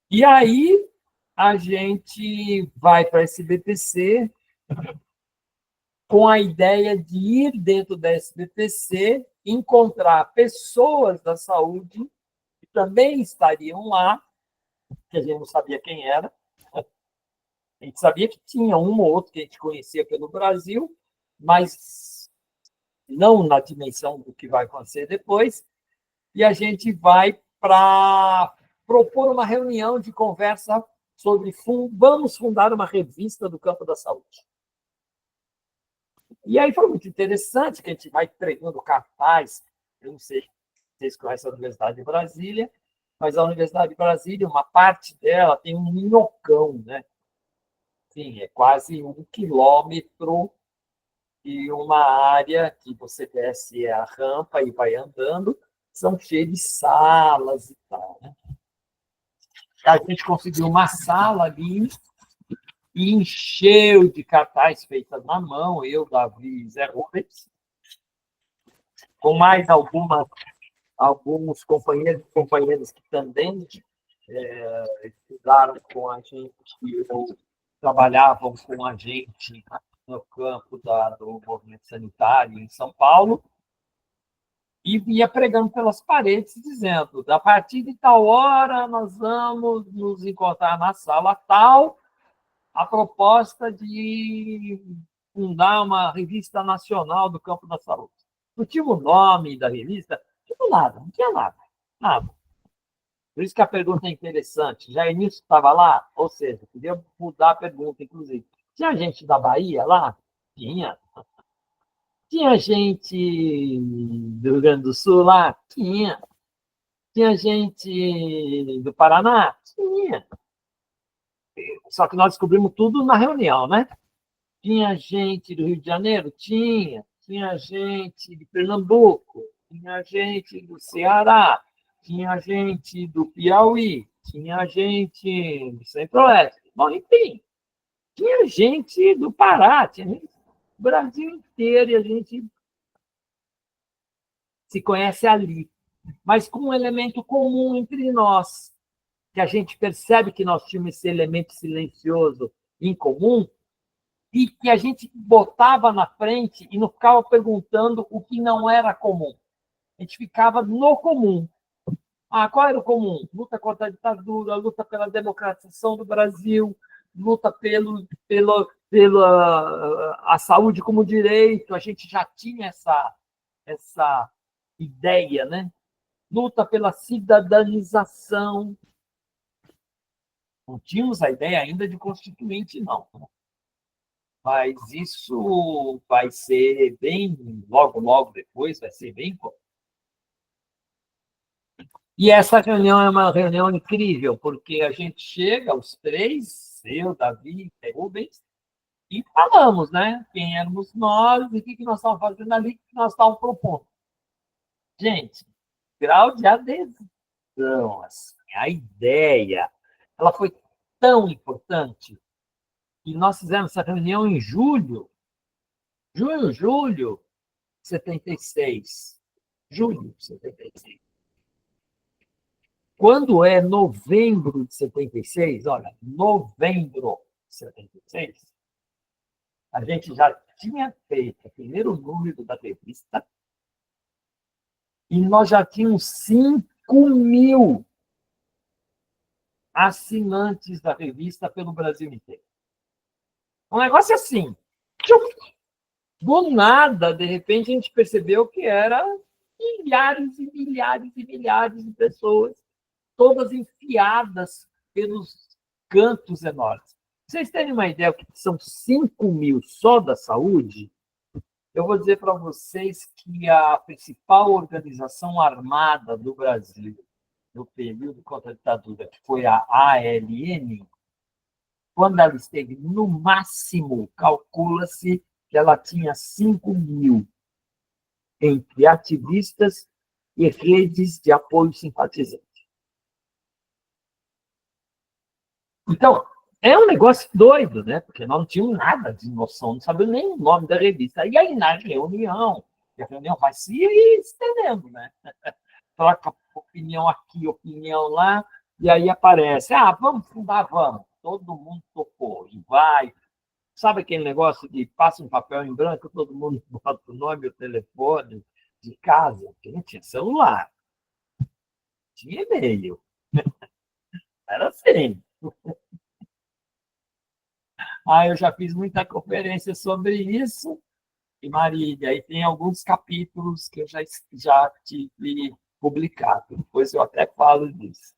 [SPEAKER 1] E aí a gente vai para a SBPC com a ideia de ir dentro da SBPC, encontrar pessoas da saúde que também estariam lá, que a gente não sabia quem era, A gente sabia que tinha um ou outro que a gente conhecia pelo Brasil, mas não na dimensão do que vai acontecer depois, e a gente vai para propor uma reunião de conversa sobre vamos fundar uma revista do campo da saúde. E aí foi muito interessante que a gente vai entregando cartaz. Eu não sei se vocês conhecem a Universidade de Brasília, mas a Universidade de Brasília, uma parte dela tem um minhocão, né? Sim, é quase 1 quilômetro e uma área que você desce a rampa e vai andando, são cheias de salas e tal, né? A gente conseguiu uma sala ali e encheu de cartaz feitas na mão, eu, Davi e Zé Rubens, com mais alguns companheiros e companheiras que também estudaram com a gente, ou trabalhavam com a gente no campo do movimento sanitário em São Paulo, e ia pregando pelas paredes, dizendo: a partir de tal hora nós vamos nos encontrar na sala tal, a proposta de fundar uma revista nacional do campo da saúde. Não tinha o nome da revista, não tinha nada, não tinha nada. Nada. Por isso que a pergunta é interessante. Já início estava lá? Ou seja, podia mudar a pergunta, inclusive. Tinha gente da Bahia lá? Tinha. Tinha gente do Rio Grande do Sul lá? Tinha. Tinha gente do Paraná? Tinha. Só que nós descobrimos tudo na reunião, né? Tinha gente do Rio de Janeiro? Tinha. Tinha gente de Pernambuco? Tinha gente do Ceará? Tinha gente do Piauí? Tinha gente do Centro-Oeste? Bom, enfim, tinha gente do Pará, tinha gente do Brasil inteiro, e a gente se conhece ali, mas com um elemento comum entre nós, que a gente percebe que nós tínhamos esse elemento silencioso em comum, e que a gente botava na frente e não ficava perguntando o que não era comum. A gente ficava no comum. Qual era o comum? Luta contra a ditadura, luta pela democratização do Brasil, luta pela a saúde como direito. A gente já tinha essa ideia, né? Luta pela cidadanização. Não tínhamos a ideia ainda de constituinte, não. Mas isso vai ser bem, logo depois, vai ser bem. E essa reunião é uma reunião incrível, porque a gente chega, os três, eu, Davi e Rubens, e falamos, né? Quem éramos nós, o que nós estávamos fazendo ali, o que nós estávamos propondo. Gente, grau de adesão, assim, a ideia, ela foi tão importante que nós fizemos essa reunião em julho de 76. Julho de 76. Quando é novembro de 76, olha, novembro de 76, a gente já tinha feito o primeiro número da revista e nós já tínhamos 5.000 assinantes da revista pelo Brasil inteiro. Um negócio assim. Do nada, de repente, a gente percebeu que era milhares e milhares e milhares de pessoas, todas enfiadas pelos cantos enormes. Pra vocês terem uma ideia, que são 5.000 só da saúde, eu vou dizer para vocês que a principal organização armada do Brasil no período contra a ditadura, que foi a ALN, quando ela esteve no máximo, calcula-se que ela tinha 5.000 entre ativistas e redes de apoio simpatizante. Então, é um negócio doido, né? Porque nós não tínhamos nada de noção, não sabíamos nem o nome da revista. E aí, na reunião, a reunião vai se estendendo, né? Troca opinião aqui, opinião lá, e aí aparece, vamos fundar, vamos. Todo mundo topou, e vai. Sabe aquele negócio de passa um papel em branco, todo mundo bota o nome, o telefone de casa, porque não tinha celular, tinha e-mail. Era assim. Eu já fiz muita conferência sobre isso, e Marília, e tem alguns capítulos que eu já tive publicado. Depois eu até falo disso.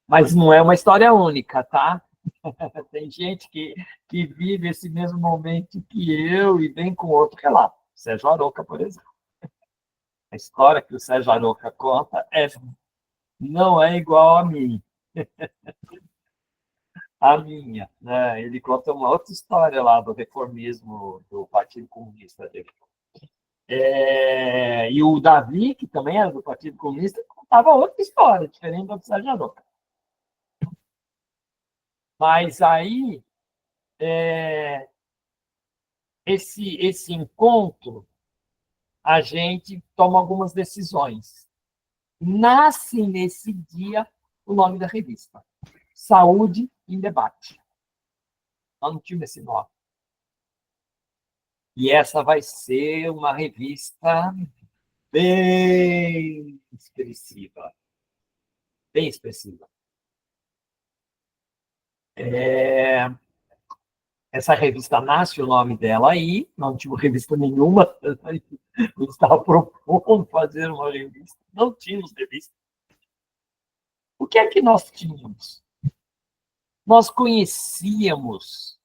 [SPEAKER 1] Mas não é uma história única, tá? Tem gente que vive esse mesmo momento que eu e vem com outro relato. Sérgio Aroca, por exemplo. A história que o Sérgio Aroca conta não é igual a mim. A minha, né? Ele conta uma outra história lá do reformismo do Partido Comunista dele. E o Davi, que também era do Partido Comunista, contava outra história, diferente da do Sérgio Aroca. Mas aí, esse encontro, a gente toma algumas decisões. Nasce nesse dia o nome da revista, Saúde em Debate. Nós não tínhamos esse nome. E essa vai ser uma revista bem expressiva. Bem expressiva. Essa revista nasce, o nome dela aí, não tinha revista nenhuma, eu estava propondo fazer uma revista, não tínhamos revista. O que é que nós tínhamos? Nós conhecíamos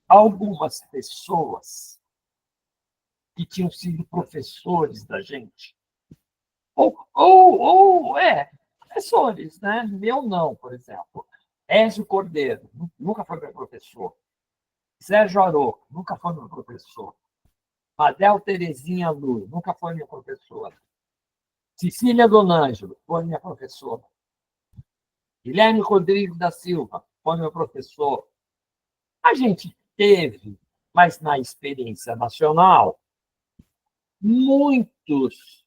[SPEAKER 1] algumas pessoas que tinham sido professores da gente, professores, né? Meu não, por exemplo. Ézio Cordeiro, nunca foi meu professor. Sérgio Aroca, nunca foi meu professor. Adel Terezinha Lu, nunca foi minha professora. Cecília Donângelo, foi minha professora. Guilherme Rodrigues da Silva, foi meu professor. A gente teve, mas na experiência nacional, muitos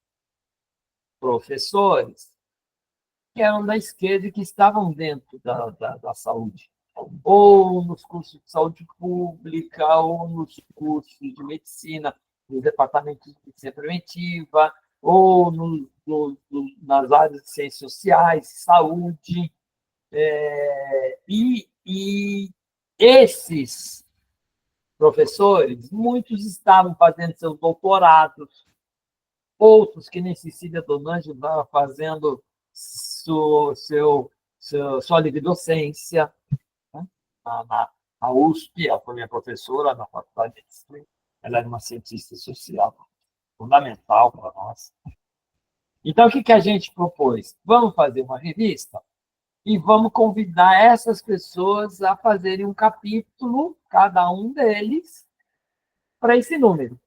[SPEAKER 1] professores que eram da esquerda e que estavam dentro da saúde, ou nos cursos de saúde pública, ou nos cursos de medicina, nos departamentos de medicina preventiva, ou nas áreas de ciências sociais, saúde. E esses professores, muitos estavam fazendo seus doutorados, outros que nem Cecília Donângelo estava fazendo sua livre docência, né? Na USP, ela foi minha professora na faculdade de Medicina, ela era uma cientista social fundamental para nós. Então, o que a gente propôs? Vamos fazer uma revista e vamos convidar essas pessoas a fazerem um capítulo, cada um deles, para esse número.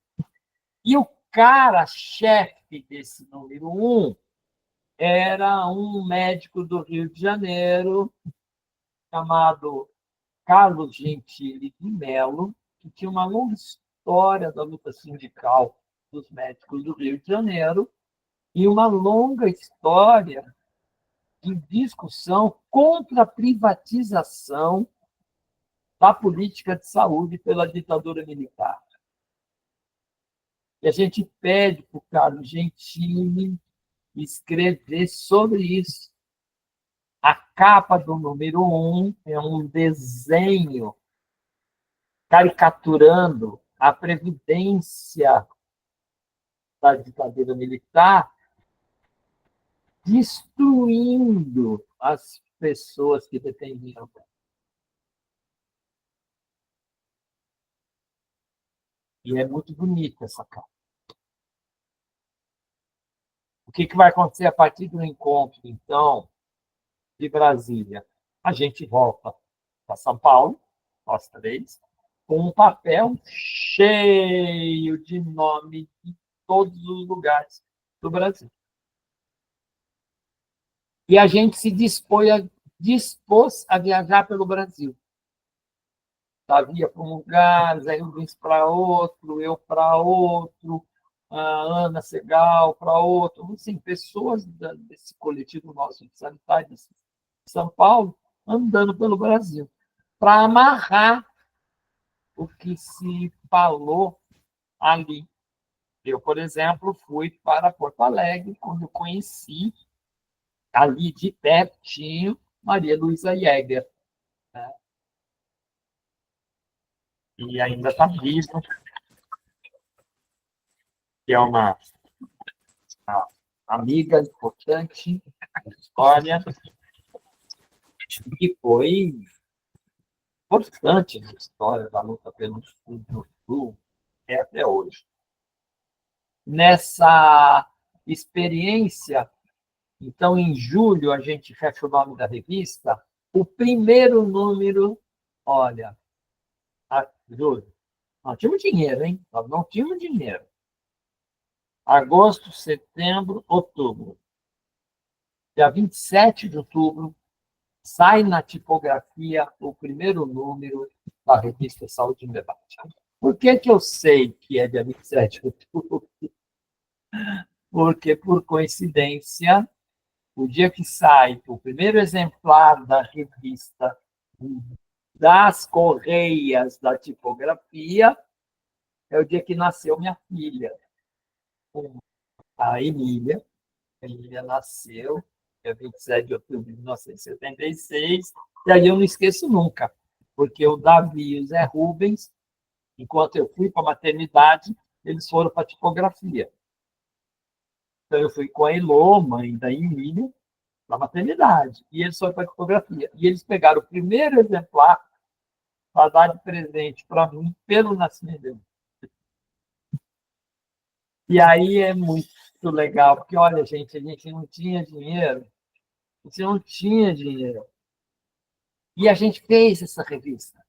[SPEAKER 1] E o cara-chefe desse número 1 era um médico do Rio de Janeiro, chamado Carlos Gentili de Mello, que tinha uma longa história da luta sindical dos médicos do Rio de Janeiro e uma longa história de discussão contra a privatização da política de saúde pela ditadura militar. E a gente pede para o Carlos Gentili escrever sobre isso. A capa do número 1 é um desenho caricaturando a previdência da ditadura militar, destruindo as pessoas que defendiam. E é muito bonita essa capa. O que vai acontecer a partir do encontro, então, de Brasília? A gente volta para São Paulo, nós três, com um papel cheio de nome de todos os lugares do Brasil. E a gente se dispôs a viajar pelo Brasil. Havia para um lugar, Zé Rubens para outro, eu para outro, a Ana Segal para outro, assim, pessoas desse coletivo nosso de sanitários de São Paulo andando pelo Brasil, para amarrar o que se falou ali. Eu, por exemplo, fui para Porto Alegre quando eu conheci, ali de pertinho, Maria Luísa Jäger, né? e ainda está vivo, que é uma amiga importante da história, que foi importante na história da luta pelo Sul, é até hoje. Nessa experiência, então, em julho, a gente fecha o nome da revista, o primeiro número, olha, julho, nós tínhamos dinheiro, hein? Nós não tínhamos dinheiro. Agosto, setembro, outubro. Dia 27 de outubro, sai na tipografia o primeiro número da revista Saúde em Debate. Por que eu sei que é dia 27 de outubro? Porque, por coincidência, o dia que sai o primeiro exemplar da revista das Correias da Tipografia é o dia que nasceu minha filha, a Emília. A Emília nasceu dia 27 de outubro de 1976, e aí eu não esqueço nunca, porque o Davi e o Zé Rubens, enquanto eu fui para a maternidade, eles foram para a tipografia. Então, eu fui com a Elô, mãe da Emília, para a maternidade, e eles foram para a tipografia. E eles pegaram o primeiro exemplar para dar de presente para mim pelo nascimento dele. E aí é muito legal, porque, olha, gente, a gente não tinha dinheiro, a gente não tinha dinheiro. E a gente fez essa revista.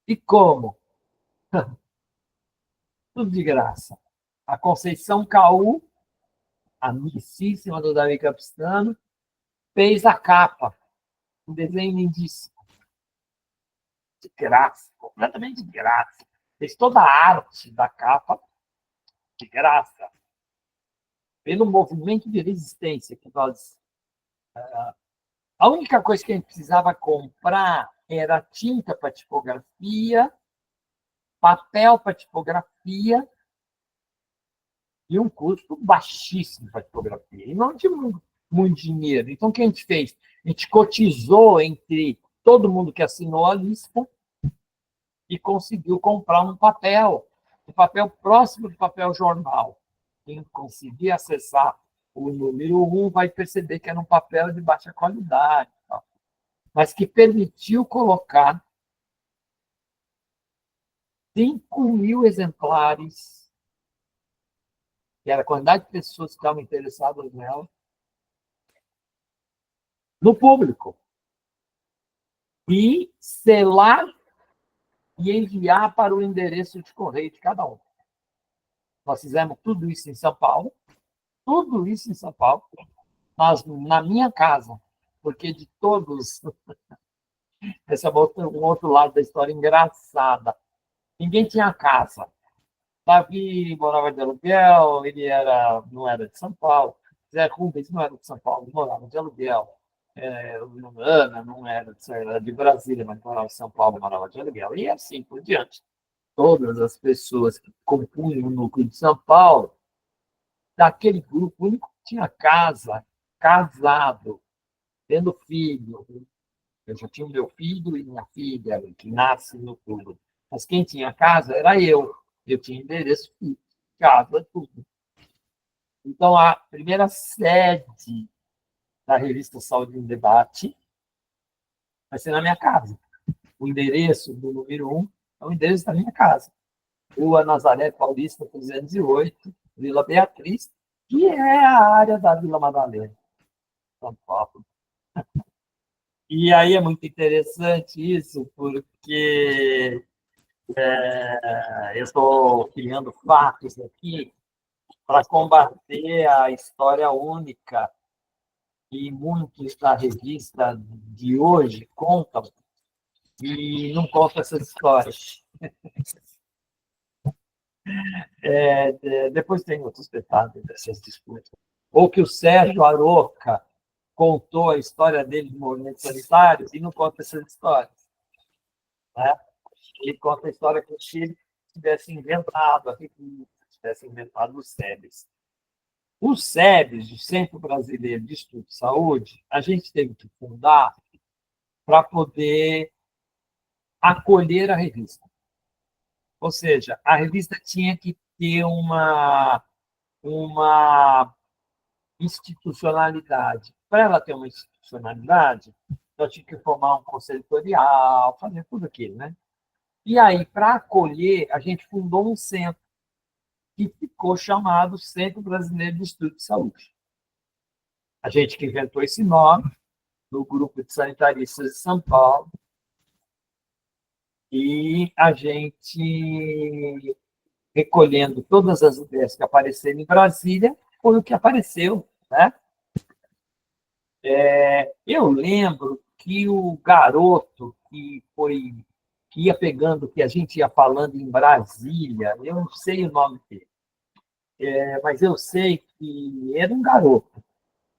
[SPEAKER 1] E como? Tudo de graça. A Conceição Caú, amicíssima do Davi Capistrano, fez a capa, um desenho lindíssimo. De graça, completamente de graça. Fez toda a arte da capa de graça. Pelo movimento de resistência que nós... A única coisa que a gente precisava comprar era tinta para tipografia, papel para tipografia e um custo baixíssimo para tipografia. E não tinha muito dinheiro. Então, o que a gente fez? A gente cotizou entre todo mundo que assinou a lista e conseguiu comprar um papel próximo do papel jornal. Quem conseguir acessar o número 1 vai perceber que era um papel de baixa qualidade, mas que permitiu colocar 5.000 exemplares, que era a quantidade de pessoas que estavam interessadas nela, no público. E selar e enviar para o endereço de correio de cada um. Nós fizemos tudo isso em São Paulo, na minha casa, porque de todos... Esse é um outro lado da história engraçada. Ninguém tinha casa. Davi morava de aluguel, ele não era de São Paulo. Zé Rubens não era de São Paulo, morava de aluguel. Ana não era de Brasília, mas morava em São Paulo, morava de aluguel. E assim por diante. Todas as pessoas que compunham o núcleo de São Paulo, daquele grupo único que tinha casa, casado, tendo filho. Eu já tinha o meu filho e minha filha, que nasce no clube. Mas quem tinha casa era eu. Eu tinha endereço, casa, tudo. Então, a primeira sede da revista Saúde em Debate vai ser na minha casa. O endereço do número 1 é o endereço da minha casa. Rua Nazaré Paulista, 308, Vila Beatriz, que é a área da Vila Madalena, São Paulo. E aí é muito interessante isso, porque eu estou criando fatos aqui para combater a história única que muitos da revista de hoje contam e não contam essas histórias. Depois tem outros detalhes dessas disputas. Ou que o Sérgio Aroca contou a história dele de movimento sanitário e não conta essas histórias. Né? Ele conta a história que o Chile tivesse inventado, a República tivesse inventado os SEBs. Os SEBs, o Centro Brasileiro de Estudo de Saúde, a gente teve que fundar para poder acolher a revista. Ou seja, a revista tinha que ter uma institucionalidade. Para ela ter uma institucionalidade, eu tinha que formar um conselho editorial, fazer tudo aquilo, né? E aí, para acolher, a gente fundou um centro que ficou chamado Centro Brasileiro de Estudo de Saúde. A gente que inventou esse nome, no grupo de sanitaristas de São Paulo, e a gente, recolhendo todas as ideias que apareceram em Brasília, foi o que apareceu, né? Eu lembro que o garoto que ia pegando o que a gente ia falando em Brasília, eu não sei o nome dele, mas eu sei que era um garoto.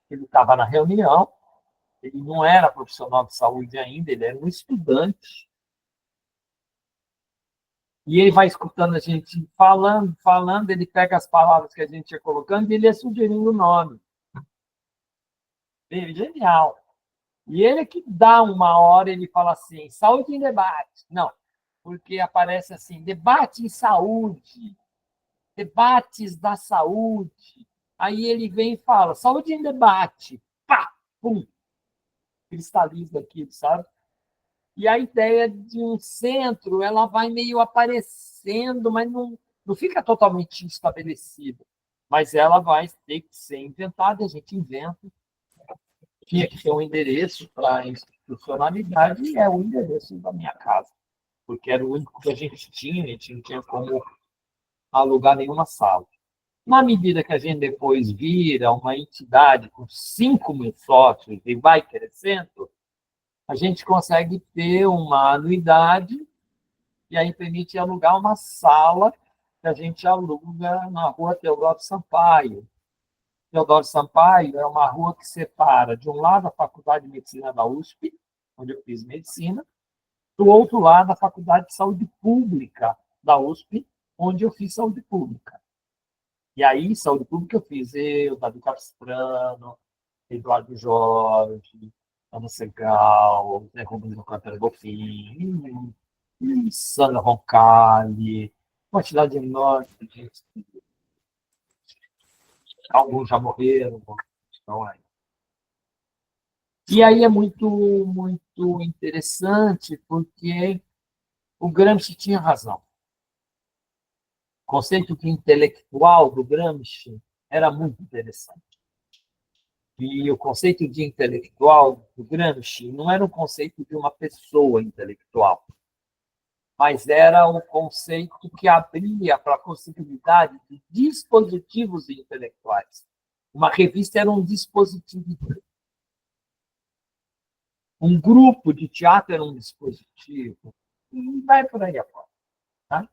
[SPEAKER 1] Ele estava na reunião, ele não era profissional de saúde ainda, ele era um estudante. E ele vai escutando a gente falando, ele pega as palavras que a gente ia colocando e ele ia sugerindo o nome. Genial. E ele é que dá uma hora, ele fala assim, saúde em debate. Não, porque aparece assim, debate em saúde, debates da saúde. Aí ele vem e fala, saúde em debate. Pá, pum, cristaliza aquilo, sabe? E a ideia de um centro, ela vai meio aparecendo, mas não fica totalmente estabelecida. Mas ela vai ter que ser inventada, a gente inventa. Tinha que ter um endereço para a institucionalidade, e é o endereço da minha casa, porque era o único que a gente não tinha como alugar nenhuma sala. Na medida que a gente depois vira uma entidade com 5.000 sócios e vai crescendo, a gente consegue ter uma anuidade e aí permite alugar uma sala que a gente aluga na rua Teodoro Sampaio. Teodoro Sampaio é uma rua que separa, de um lado, a Faculdade de Medicina da USP, onde eu fiz medicina, do outro lado, a Faculdade de Saúde Pública da USP, onde eu fiz saúde pública. E aí, saúde pública, eu fiz Davi Capistrano, Eduardo Jorge, Ana Segal, Zé Rubens do Cantero Bonfim, Sandra Roncalli, quantidade enorme de gente. Alguns já morreram, estão aí. E aí é muito, muito interessante, porque o Gramsci tinha razão. O conceito de intelectual do Gramsci era muito interessante. E o conceito de intelectual do Gramsci não era um conceito de uma pessoa intelectual, mas era um conceito que abria para a possibilidade de dispositivos intelectuais. Uma revista era um dispositivo. Um grupo de teatro era um dispositivo. E vai por aí afora. Tá?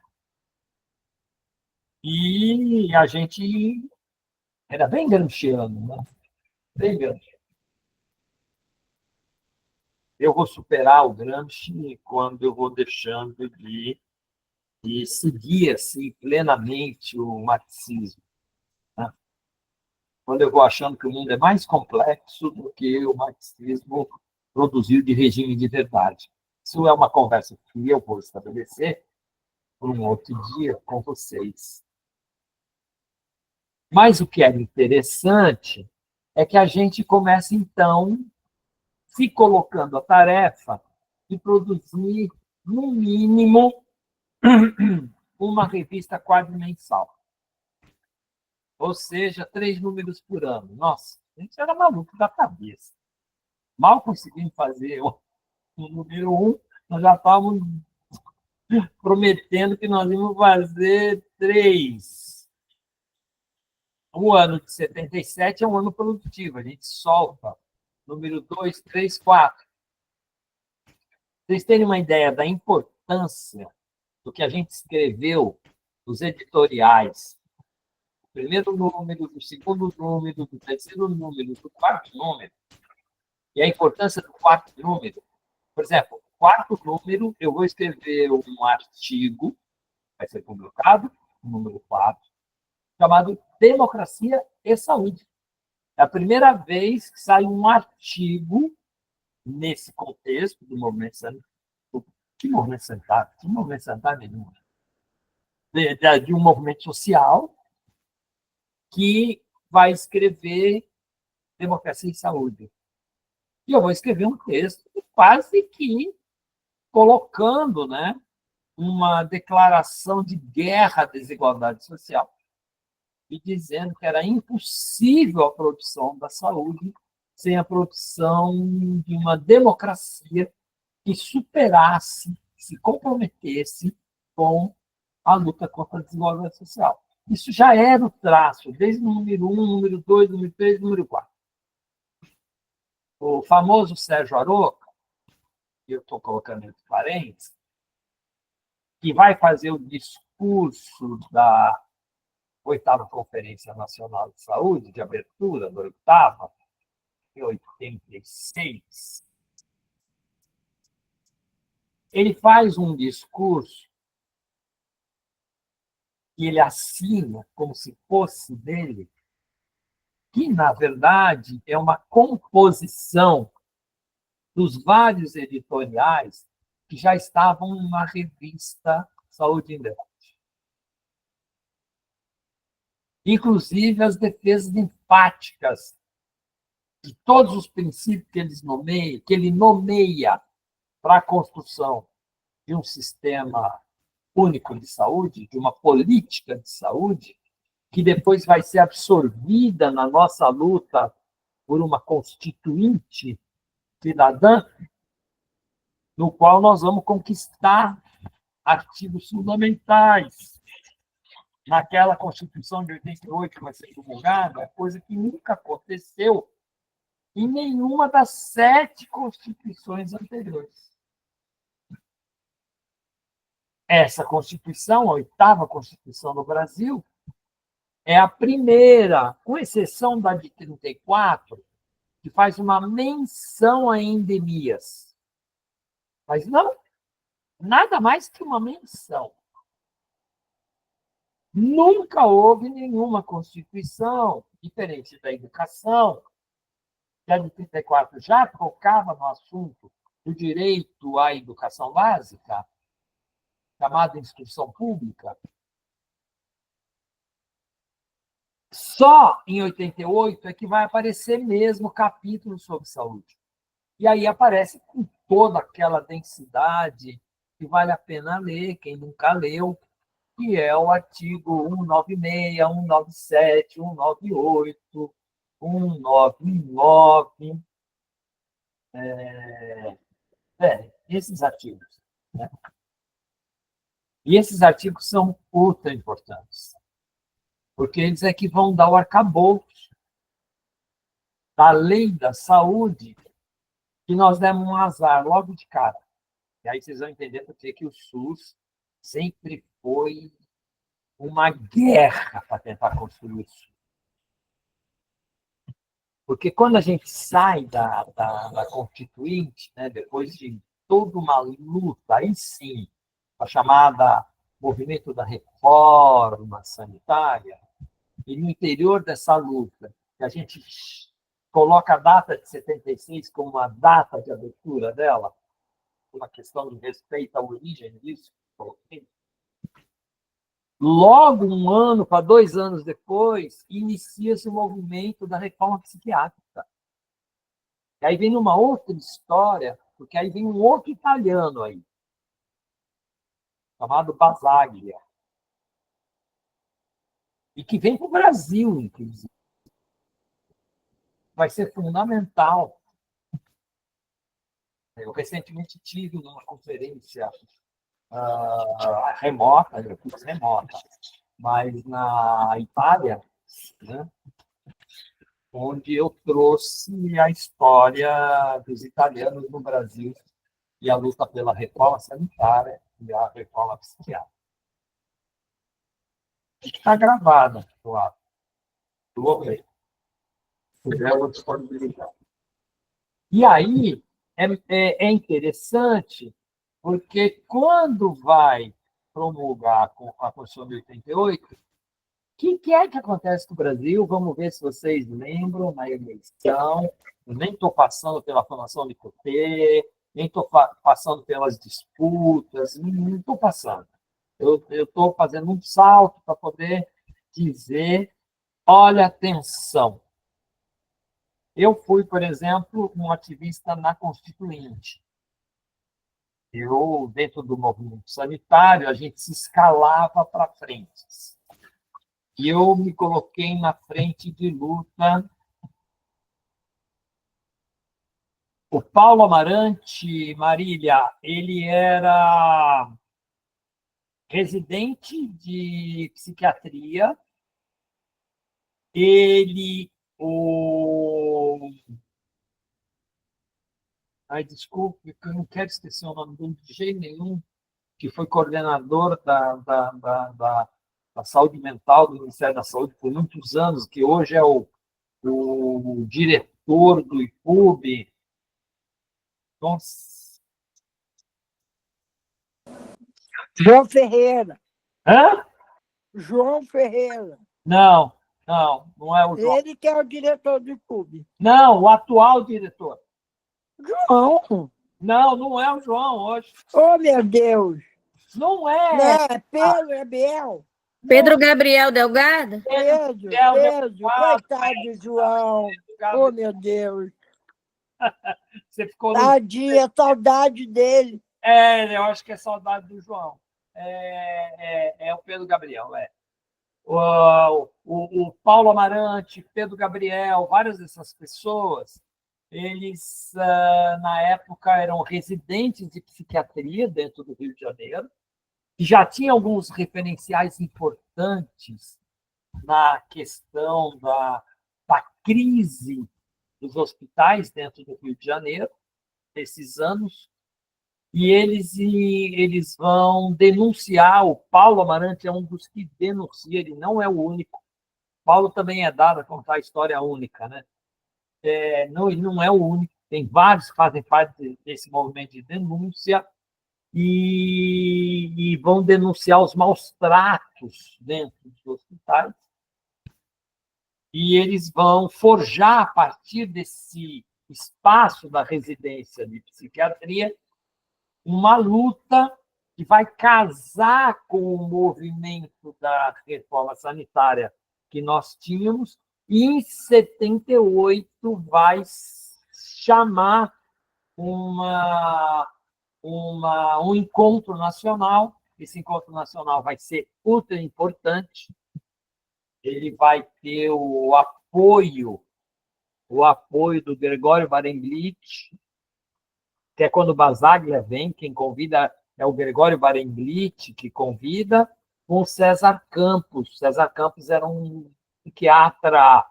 [SPEAKER 1] E a gente era bem gramsciano, né? Bem gramsciano. Eu vou superar o Gramsci quando eu vou deixando de seguir assim, plenamente o marxismo. Né? Quando eu vou achando que o mundo é mais complexo do que o marxismo produziu de regime de verdade. Isso é uma conversa que eu vou estabelecer por um outro dia com vocês. Mas o que é interessante é que a gente começa, então, se colocando a tarefa de produzir, no mínimo, uma revista quadrimensal. Ou seja, 3 números por ano. Nossa, a gente era maluco da cabeça. Mal conseguimos fazer o número 1, nós já estávamos prometendo que nós íamos fazer 3. O ano de 77 é um ano produtivo, a gente solta número 2, 3, 4. Vocês terem uma ideia da importância do que a gente escreveu nos editoriais, do primeiro número, do segundo número, do terceiro número, do quarto número, e a importância do quarto número. Por exemplo, o quarto número, eu vou escrever um artigo, vai ser publicado, número 4, chamado Democracia e Saúde. É a primeira vez que sai um artigo nesse contexto do movimento sanitário. Que movimento sanitário? Que movimento sanitário nenhum. de um movimento social que vai escrever Democracia e Saúde. E eu vou escrever um texto quase que colocando, né, uma declaração de guerra à desigualdade social e dizendo que era impossível a produção da saúde sem a produção de uma democracia que superasse, se comprometesse com a luta contra a desigualdade social. Isso já era o traço, desde o número 1, número 2, número 3, número 4. O famoso Sérgio Aroca, que eu estou colocando entre parênteses, que vai fazer o discurso da 8ª Conferência Nacional de Saúde, de abertura da 8ª, em 86, ele faz um discurso que ele assina como se fosse dele, que, na verdade, é uma composição dos vários editoriais que já estavam na revista Saúde em Debate. Inclusive as defesas enfáticas de todos os princípios que ele nomeia para a construção de um sistema único de saúde, de uma política de saúde, que depois vai ser absorvida na nossa luta por uma constituinte cidadã, no qual nós vamos conquistar artigos fundamentais. Naquela Constituição de 88 que vai ser promulgada, coisa que nunca aconteceu em nenhuma das 7 constituições anteriores. Essa Constituição, a 8ª Constituição do Brasil, é a primeira, com exceção da de 34, que faz uma menção a endemias. Mas não, nada mais que uma menção. Nunca houve nenhuma Constituição, diferente da educação, que a de 34 já tocava no assunto do direito à educação básica, chamada instrução pública. Só em 88 é que vai aparecer mesmo capítulo sobre saúde. E aí aparece com toda aquela densidade que vale a pena ler, quem nunca leu, que é o artigo 196, 197, 198, 199, esses artigos. Né? E esses artigos são ultra importantes, porque eles é que vão dar o arcabouço da lei da saúde, que nós demos um azar logo de cara. E aí vocês vão entender por que o SUS sempre foi uma guerra para tentar construir isso. Porque quando a gente sai da Constituinte, né, depois de toda uma luta, aí sim, a chamada movimento da reforma sanitária, e no interior dessa luta, que a gente coloca a data de 76 como uma data de abertura dela, uma questão de respeito à origem disso, logo 1 ano para 2 anos depois, inicia-se o movimento da reforma psiquiátrica. E aí vem uma outra história, porque aí vem um outro italiano aí, chamado Basaglia, e que vem para o Brasil, inclusive. Vai ser fundamental. Eu recentemente tive numa conferência remota, eu fiz remota, mas na Itália, né, onde eu trouxe a história dos italianos no Brasil e a luta pela reforma sanitária e a reforma psiquiátrica. Está gravada, claro. E aí é interessante, porque quando vai promulgar a Constituição de 88, o que é que acontece no Brasil? Vamos ver se vocês lembram na eleição. Eu nem estou passando pela formação do ICOTE, nem estou passando pelas disputas, não estou passando. Eu estou fazendo um salto para poder dizer, olha, atenção. Eu fui, por exemplo, um ativista na Constituinte. Eu, dentro do movimento sanitário, a gente se escalava para frentes. E eu me coloquei na frente de luta. O Paulo Amarante, Marília, ele era residente de psiquiatria. Ele, Ai, desculpe, que eu não quero esquecer o nome dele de jeito nenhum, que foi coordenador da saúde mental do Ministério da Saúde por muitos anos, que hoje é o diretor do IPUB. Nossa.
[SPEAKER 4] João Ferreira.
[SPEAKER 1] Hã?
[SPEAKER 4] João Ferreira.
[SPEAKER 1] Não, não é o João.
[SPEAKER 4] Ele que é o diretor do clube.
[SPEAKER 1] Não, o atual diretor.
[SPEAKER 4] João.
[SPEAKER 1] Não é o João hoje.
[SPEAKER 4] Oh, meu Deus.
[SPEAKER 1] Não é.
[SPEAKER 4] Não, é Pedro Gabriel.
[SPEAKER 5] Pedro Gabriel Delgado?
[SPEAKER 4] Pedro, coitado do João. Oh, meu Deus.
[SPEAKER 1] Você ficou
[SPEAKER 4] Tadinha, saudade dele.
[SPEAKER 1] Eu acho que é saudade do João. É o Pedro Gabriel, o Paulo Amarante, Pedro Gabriel, várias dessas pessoas, eles, na época, eram residentes de psiquiatria dentro do Rio de Janeiro, e já tinha alguns referenciais importantes na questão da crise dos hospitais dentro do Rio de Janeiro, nesses anos, e eles vão denunciar. O Paulo Amarante é um dos que denuncia, ele não é o único. Paulo também é dado a contar a história única, né? Não, ele não é o único, tem vários que fazem parte desse movimento de denúncia e vão denunciar os maus tratos dentro dos hospitais. E eles vão forjar, a partir desse espaço da residência de psiquiatria, uma luta que vai casar com o movimento da reforma sanitária que nós tínhamos, e em 78 vai chamar um encontro nacional. Esse encontro nacional vai ser ultra importante. Ele vai ter o apoio do Gregório Barenglitch, que é quando o Basaglia vem, quem convida é o Gregório Barenglitch, que convida, com o César Campos. César Campos era um psiquiatra,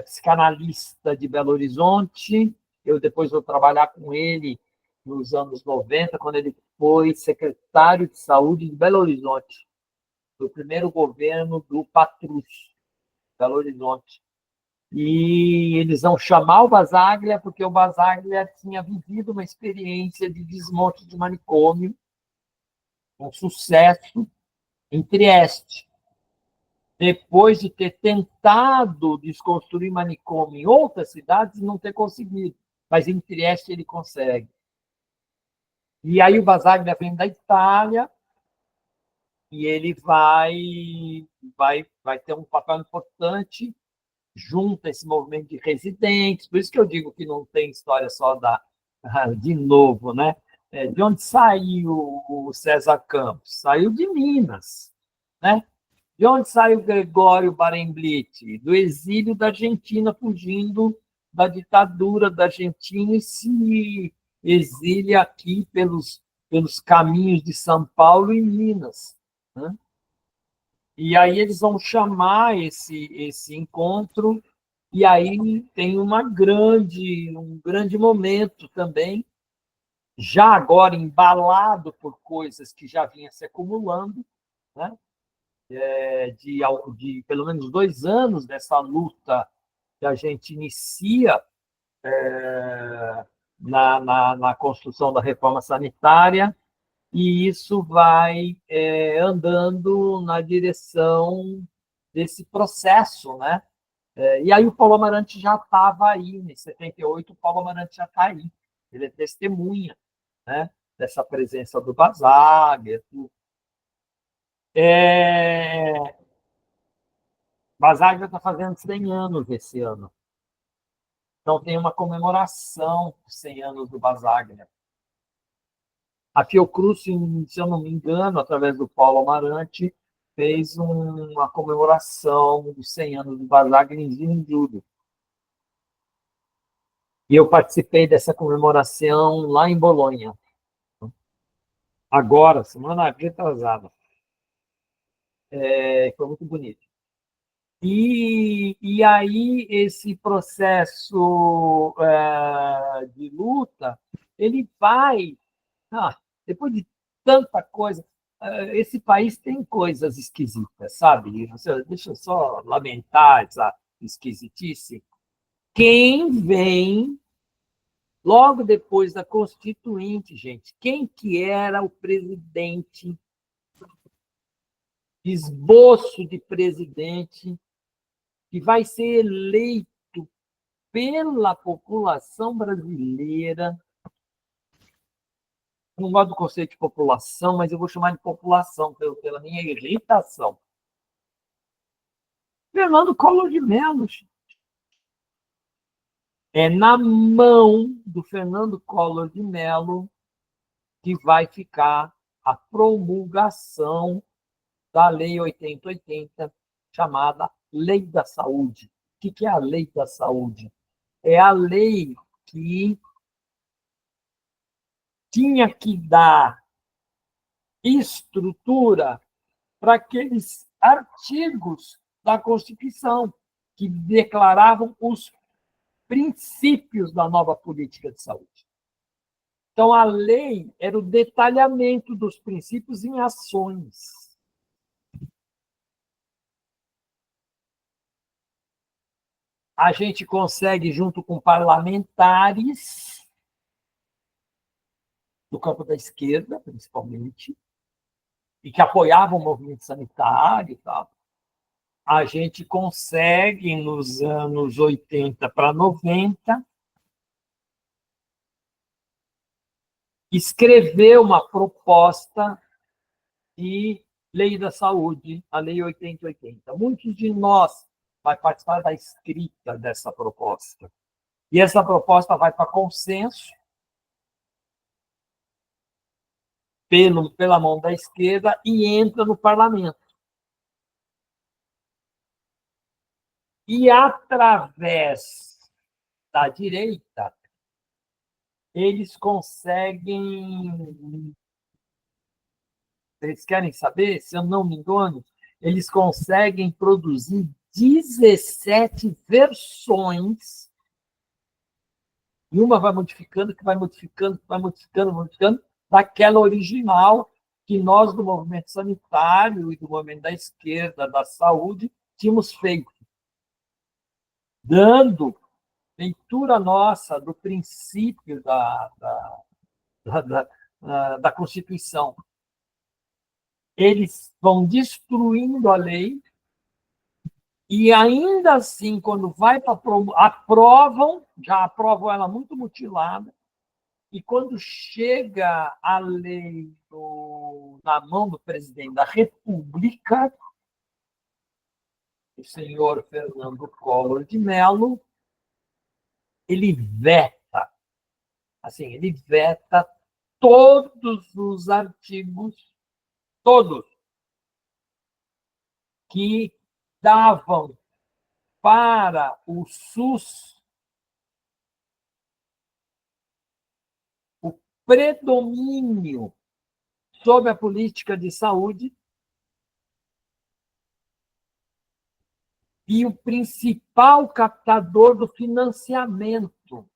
[SPEAKER 1] psicanalista de Belo Horizonte. Eu depois vou trabalhar com ele nos anos 90, quando ele foi secretário de saúde de Belo Horizonte, do primeiro governo do Patrus, Belo Horizonte. E eles vão chamar o Basaglia, porque o Basaglia tinha vivido uma experiência de desmonte de manicômio, com sucesso, em Trieste. Depois de ter tentado desconstruir manicômio em outras cidades e não ter conseguido. Mas em Trieste ele consegue. E aí o Basaglia vem da Itália e ele vai ter um papel importante junto a esse movimento de residentes. Por isso que eu digo que não tem história só de novo, né? De onde saiu o César Campos? Saiu de Minas, né? De onde saiu Gregório Barenglitch? Do exílio da Argentina, fugindo da ditadura da Argentina, e se exilia aqui pelos caminhos de São Paulo e Minas, né? E aí eles vão chamar esse encontro, e aí tem um grande momento também, já agora embalado por coisas que já vinha se acumulando, né? De pelo menos 2 anos dessa luta que a gente inicia na construção da reforma sanitária, e isso vai andando na direção desse processo, né? E aí o Paulo Amarante já estava aí, em 78, o Paulo Amarante já está aí, ele é testemunha, né, dessa presença do Basaglia. Basaglia está fazendo 100 anos esse ano. Então, tem uma comemoração dos 100 anos do Basaglia. A Fiocruz, se eu não me engano, através do Paulo Amarante, fez uma comemoração dos 100 anos do Basaglia em junho e julho. E eu participei dessa comemoração lá em Bolonha. Agora, semana retrasada. Foi muito bonito. E aí, esse processo de luta, ele vai... depois de tanta coisa... esse país tem coisas esquisitas, sabe? Deixa eu só lamentar essa esquisitice. Quem vem logo depois da Constituinte, gente? Quem que era o presidente, esboço de presidente, que vai ser eleito pela população brasileira? Eu não gosto do conceito de população, mas eu vou chamar de população pela minha irritação. Fernando Collor de Mello. É na mão do Fernando Collor de Mello que vai ficar a promulgação da Lei 8080, chamada Lei da Saúde. O que é a Lei da Saúde? É a lei que tinha que dar estrutura para aqueles artigos da Constituição que declaravam os princípios da nova política de saúde. Então, a lei era o detalhamento dos princípios em ações. A gente consegue, junto com parlamentares do campo da esquerda, principalmente, e que apoiavam o movimento sanitário e tal, a gente consegue, nos anos 80 para 90, escrever uma proposta de lei da saúde, a Lei 8080. Muitos de nós vai participar da escrita dessa proposta. E essa proposta vai para consenso pela mão da esquerda e entra no parlamento. E, através da direita, eles conseguem... Vocês querem saber? Se eu não me engano, eles conseguem produzir 17 versões, e uma vai modificando, que vai modificando, daquela original que nós, do movimento sanitário e do movimento da esquerda, da saúde, tínhamos feito, dando leitura nossa do princípio da Constituição. Eles vão destruindo a lei e, ainda assim, quando vai para já aprovam ela muito mutilada, e quando chega a lei na mão do presidente da República, o senhor Fernando Collor de Mello, ele veta todos os artigos, todos, que davam para o SUS o predomínio sobre a política de saúde e o principal captador do financiamento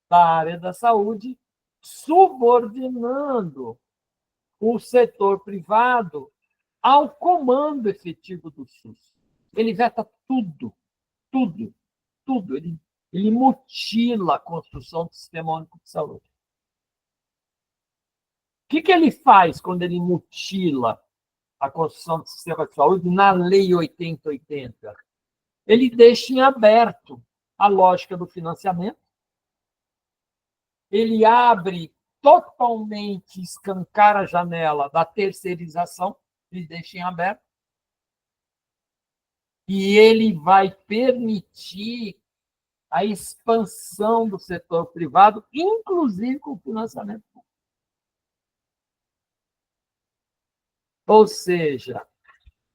[SPEAKER 1] da área da saúde, subordinando o setor privado ao comando efetivo do SUS. Ele veta tudo. Ele mutila a construção do Sistema Único de Saúde. O que ele faz quando ele mutila a construção do sistema de saúde na Lei 8080? Ele deixa em aberto a lógica do financiamento, ele abre totalmente escancar a janela da terceirização, e deixa em aberto, e ele vai permitir a expansão do setor privado, inclusive com o financiamento público. Ou seja,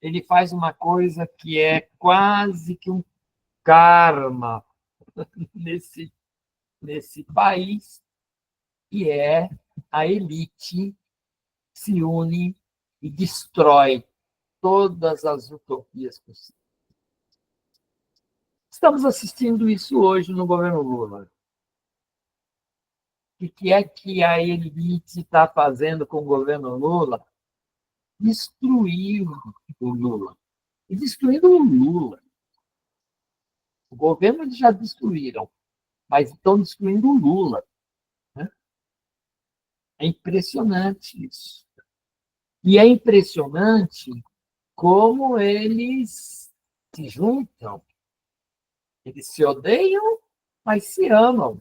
[SPEAKER 1] ele faz uma coisa que é quase que um karma nesse país, que é a elite se une e destrói todas as utopias possíveis. Estamos assistindo isso hoje no governo Lula. O que é que a elite está fazendo com o governo Lula? Destruir o Lula. E destruindo o Lula. O governo eles já destruíram, mas estão destruindo o Lula. Né? É impressionante isso. E é impressionante como eles se juntam. Eles se odeiam, mas se amam.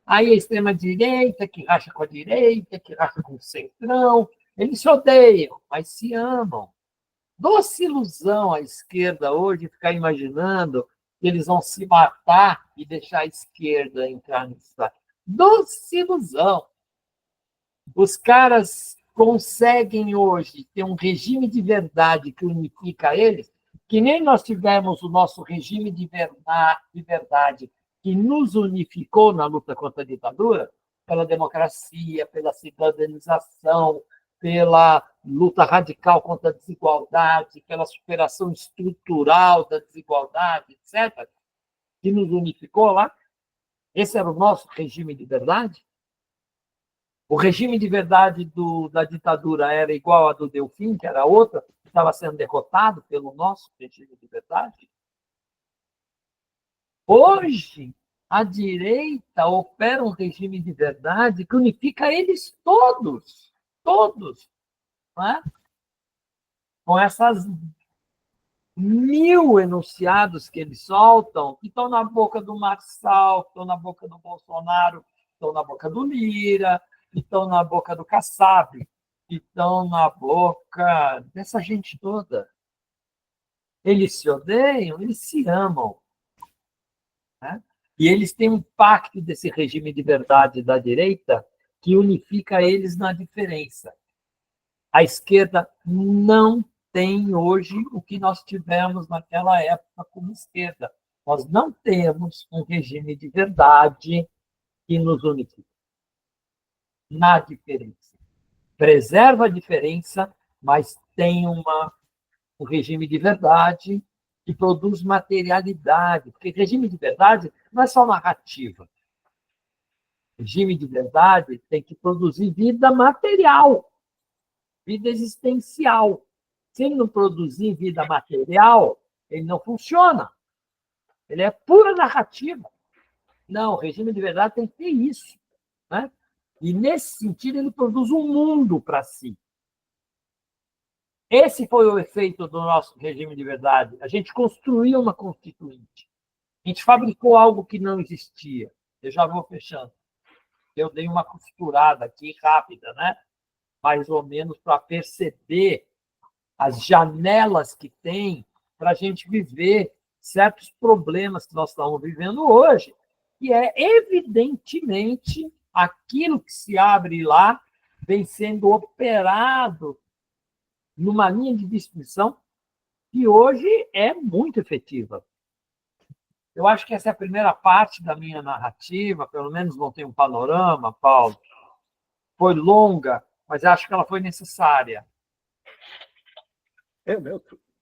[SPEAKER 1] Aí a extrema-direita, que racha com a direita, que racha com o centrão, eles se odeiam, mas se amam. Doce ilusão à esquerda hoje ficar imaginando que eles vão se matar e deixar a esquerda entrar nisso. Doce ilusão. Os caras conseguem hoje ter um regime de verdade que unifica eles, que nem nós tivemos o nosso regime de verdade que nos unificou na luta contra a ditadura, pela democracia, pela cidadanização, pela luta radical contra a desigualdade, pela superação estrutural da desigualdade, etc., que nos unificou lá. Esse era o nosso regime de verdade. O regime de verdade da ditadura era igual ao do Delfim, que era outra, que estava sendo derrotado pelo nosso regime de verdade. Hoje, a direita opera um regime de verdade que unifica eles todos, não é? Com essas 1000 enunciados que eles soltam, que estão na boca do Marçal, que estão na boca do Bolsonaro, que estão na boca do Lira, que estão na boca do Kassab, que estão na boca dessa gente toda. Eles se odeiam, eles se amam. Né? E eles têm um pacto desse regime de verdade da direita que unifica eles na diferença. A esquerda não tem hoje o que nós tivemos naquela época como esquerda. Nós não temos um regime de verdade que nos unifica na diferença. Preserva a diferença, mas tem um regime de verdade que produz materialidade. Porque regime de verdade não é só narrativa. Regime de verdade tem que produzir vida material, vida existencial. Se ele não produzir vida material, ele não funciona. Ele é pura narrativa. Não, o regime de verdade tem que ter isso. Né? E, nesse sentido, ele produz um mundo para si. Esse foi o efeito do nosso regime de verdade. A gente construiu uma constituinte. A gente fabricou algo que não existia. Eu já vou fechando. Eu dei uma costurada aqui rápida, né? Mais ou menos para perceber as janelas que tem para a gente viver certos problemas que nós estamos vivendo hoje. E é, evidentemente, aquilo que se abre lá vem sendo operado numa linha de distribuição que hoje é muito efetiva. Eu acho que essa é a primeira parte da minha narrativa, pelo menos não tem um panorama, Paulo. Foi longa, mas acho que ela foi necessária.
[SPEAKER 2] Em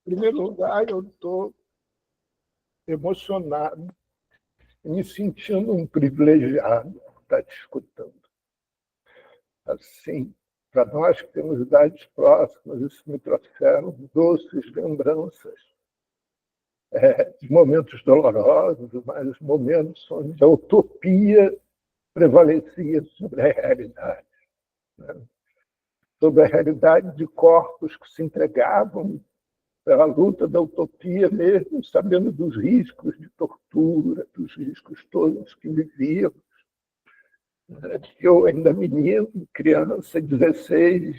[SPEAKER 2] primeiro lugar, eu estou emocionado, me sentindo um privilegiado por estar te escutando. Assim, para nós que temos idades próximas, isso me trouxeram doces lembranças de momentos dolorosos, mas momentos onde a utopia prevalecia sobre a realidade. Né? Sobre a realidade de corpos que se entregavam pela luta da utopia mesmo, sabendo dos riscos de tortura, dos riscos todos que vivíamos. Eu ainda menino, criança, 16,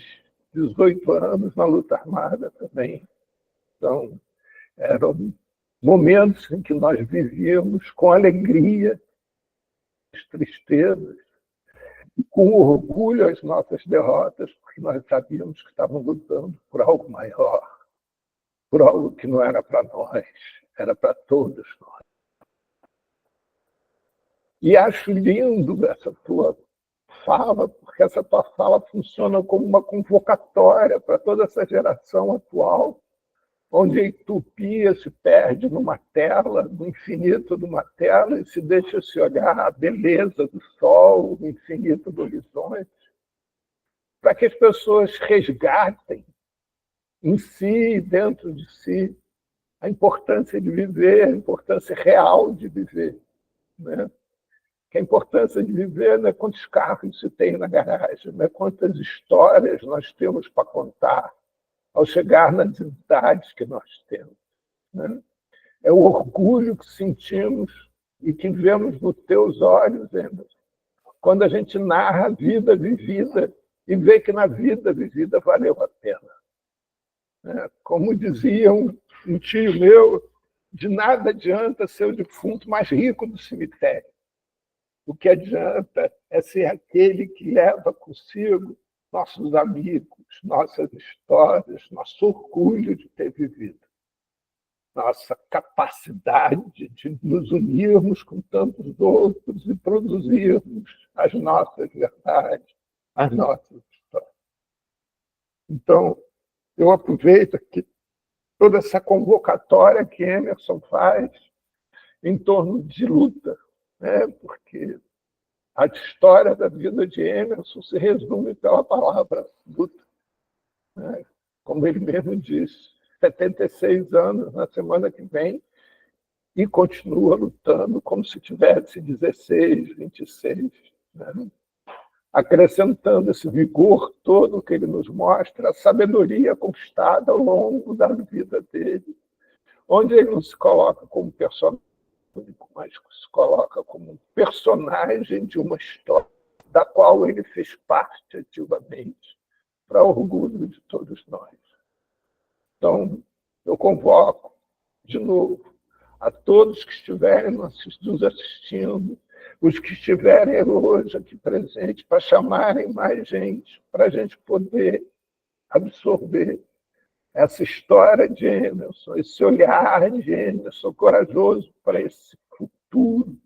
[SPEAKER 2] 18 anos na luta armada também. Então, eram momentos em que nós vivíamos com alegria, tristezas, com orgulho as nossas derrotas, porque nós sabíamos que estávamos lutando por algo maior, por algo que não era para nós, era para todos nós. E acho lindo essa tua fala, porque essa tua fala funciona como uma convocatória para toda essa geração atual, onde a utopia se perde numa tela, no infinito de uma tela, e se deixa se olhar a beleza do sol, o infinito do horizonte, para que as pessoas resgatem em si, dentro de si, a importância de viver, a importância real de viver, né? Que a importância de viver não é quantos carros se tem na garagem, não é quantas histórias nós temos para contar ao chegar nas idades que nós temos, né? É o orgulho que sentimos e que vemos nos teus olhos, Emerson, quando a gente narra a vida vivida e vê que na vida vivida valeu a pena. Como dizia um tio meu, de nada adianta ser o defunto mais rico do cemitério. O que adianta é ser aquele que leva consigo nossos amigos, nossas histórias, nosso orgulho de ter vivido, nossa capacidade de nos unirmos com tantos outros e produzirmos as nossas verdades, as nossas histórias. Então, eu aproveito aqui toda essa convocatória que Emerson faz em torno de luta, né? Porque a história da vida de Emerson se resume pela palavra luta, né? Como ele mesmo disse, 76 anos na semana que vem e continua lutando como se tivesse 16, 26, né? Acrescentando esse vigor todo que ele nos mostra, a sabedoria conquistada ao longo da vida dele, onde ele não se coloca como personagem, mas se coloca como um personagem de uma história da qual ele fez parte ativamente, para orgulho de todos nós. Então, eu convoco, de novo, a todos que estiverem nos assistindo, os que estiverem hoje aqui presentes, para chamarem mais gente, para a gente poder absorver essa história de Emerson, esse olhar de Emerson corajoso para esse futuro,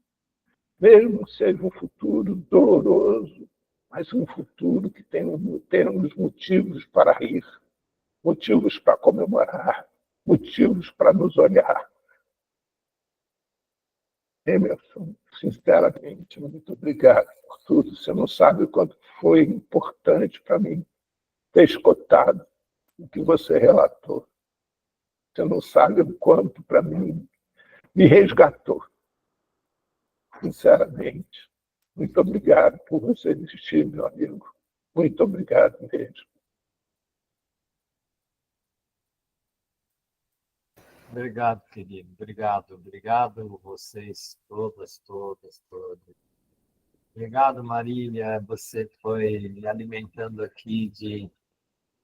[SPEAKER 2] mesmo que seja um futuro doloroso, mas um futuro que tenhamos motivos para rir, motivos para comemorar, motivos para nos olhar. Emerson, sinceramente, muito obrigado por tudo. Você não sabe o quanto foi importante para mim ter escutado o que você relatou. Você não sabe o quanto, para mim, me resgatou. Sinceramente. Muito obrigado por você existir, meu amigo. Muito obrigado mesmo.
[SPEAKER 1] Obrigado, querido. Obrigado. Obrigado vocês todas, todas, todas. Obrigado, Marília. Você foi me alimentando aqui de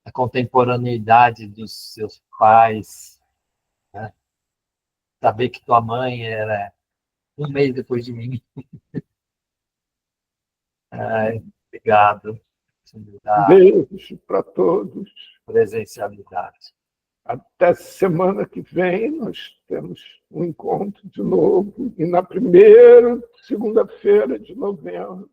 [SPEAKER 1] a contemporaneidade dos seus pais, né? Saber que tua mãe era um mês depois de mim. Ai, obrigado.
[SPEAKER 2] Beijos para todos.
[SPEAKER 1] Presencialidade.
[SPEAKER 2] Até semana que vem nós temos um encontro de novo. E na primeira segunda-feira de novembro,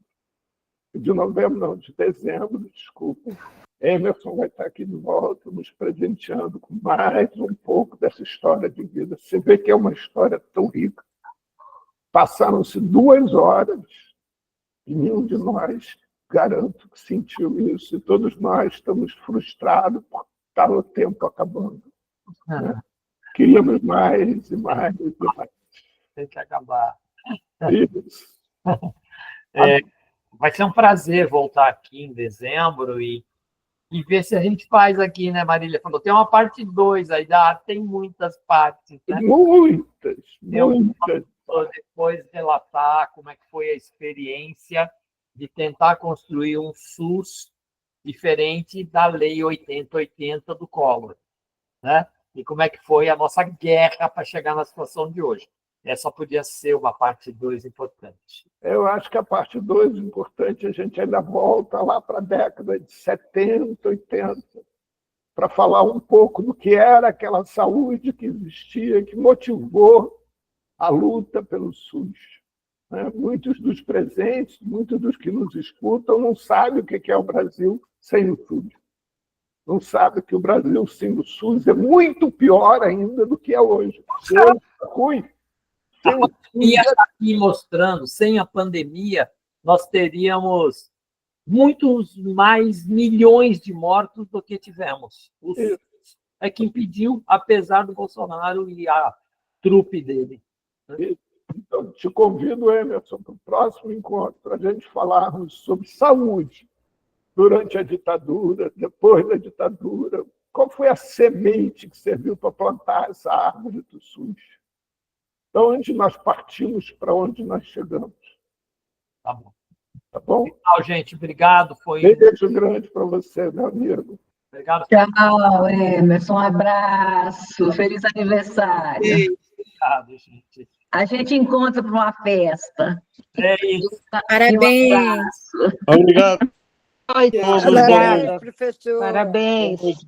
[SPEAKER 2] de dezembro, desculpa, Emerson vai estar aqui de volta, nos presenteando com mais um pouco dessa história de vida. Você vê que é uma história tão rica. Passaram-se 2 horas e nenhum de nós, garanto, que sentiu isso. E todos nós estamos frustrados por estar o tempo acabando. Né? Queríamos mais e mais e mais.
[SPEAKER 1] Tem que acabar.
[SPEAKER 2] Isso.
[SPEAKER 1] Vai ser um prazer voltar aqui em dezembro e ver se a gente faz aqui, né, Marília? Falou, tem uma parte 2 aí, tem muitas partes, né?
[SPEAKER 2] Muitas.
[SPEAKER 1] Depois relatar como é que foi a experiência de tentar construir um SUS diferente da Lei 8080 do Collor, né? E como é que foi a nossa guerra para chegar na situação de hoje. Essa podia ser uma parte 2 importante.
[SPEAKER 2] Eu acho que a parte 2 importante, a gente ainda volta lá para a década de 70, 80, para falar um pouco do que era aquela saúde que existia, que motivou a luta pelo SUS. Muitos dos presentes, muitos dos que nos escutam, não sabem o que é o Brasil sem o SUS. Não sabem que o Brasil sem o SUS é muito pior ainda do que é hoje. Se hoje é ruim,
[SPEAKER 1] a pandemia está aqui mostrando, sem a pandemia, nós teríamos muitos mais milhões de mortos do que tivemos. O SUS é que impediu, apesar do Bolsonaro e a trupe dele.
[SPEAKER 2] Então, te convido, Emerson, para o próximo encontro, para a gente falarmos sobre saúde durante a ditadura, depois da ditadura. Qual foi a semente que serviu para plantar essa árvore do SUS? Da onde nós partimos, para onde nós chegamos.
[SPEAKER 1] Tá bom.
[SPEAKER 2] Tá bom?
[SPEAKER 1] Tchau, gente. Obrigado. Foi
[SPEAKER 2] Beijo grande para você, meu amigo.
[SPEAKER 1] Obrigado.
[SPEAKER 3] Tchau, Emerson. Um abraço. Feliz aniversário.
[SPEAKER 1] Obrigado, gente.
[SPEAKER 3] A gente encontra para uma festa.
[SPEAKER 1] É isso.
[SPEAKER 5] Parabéns.
[SPEAKER 3] Um abraço.
[SPEAKER 6] Obrigado.
[SPEAKER 4] Obrigada, professor.
[SPEAKER 7] Parabéns. Beijo.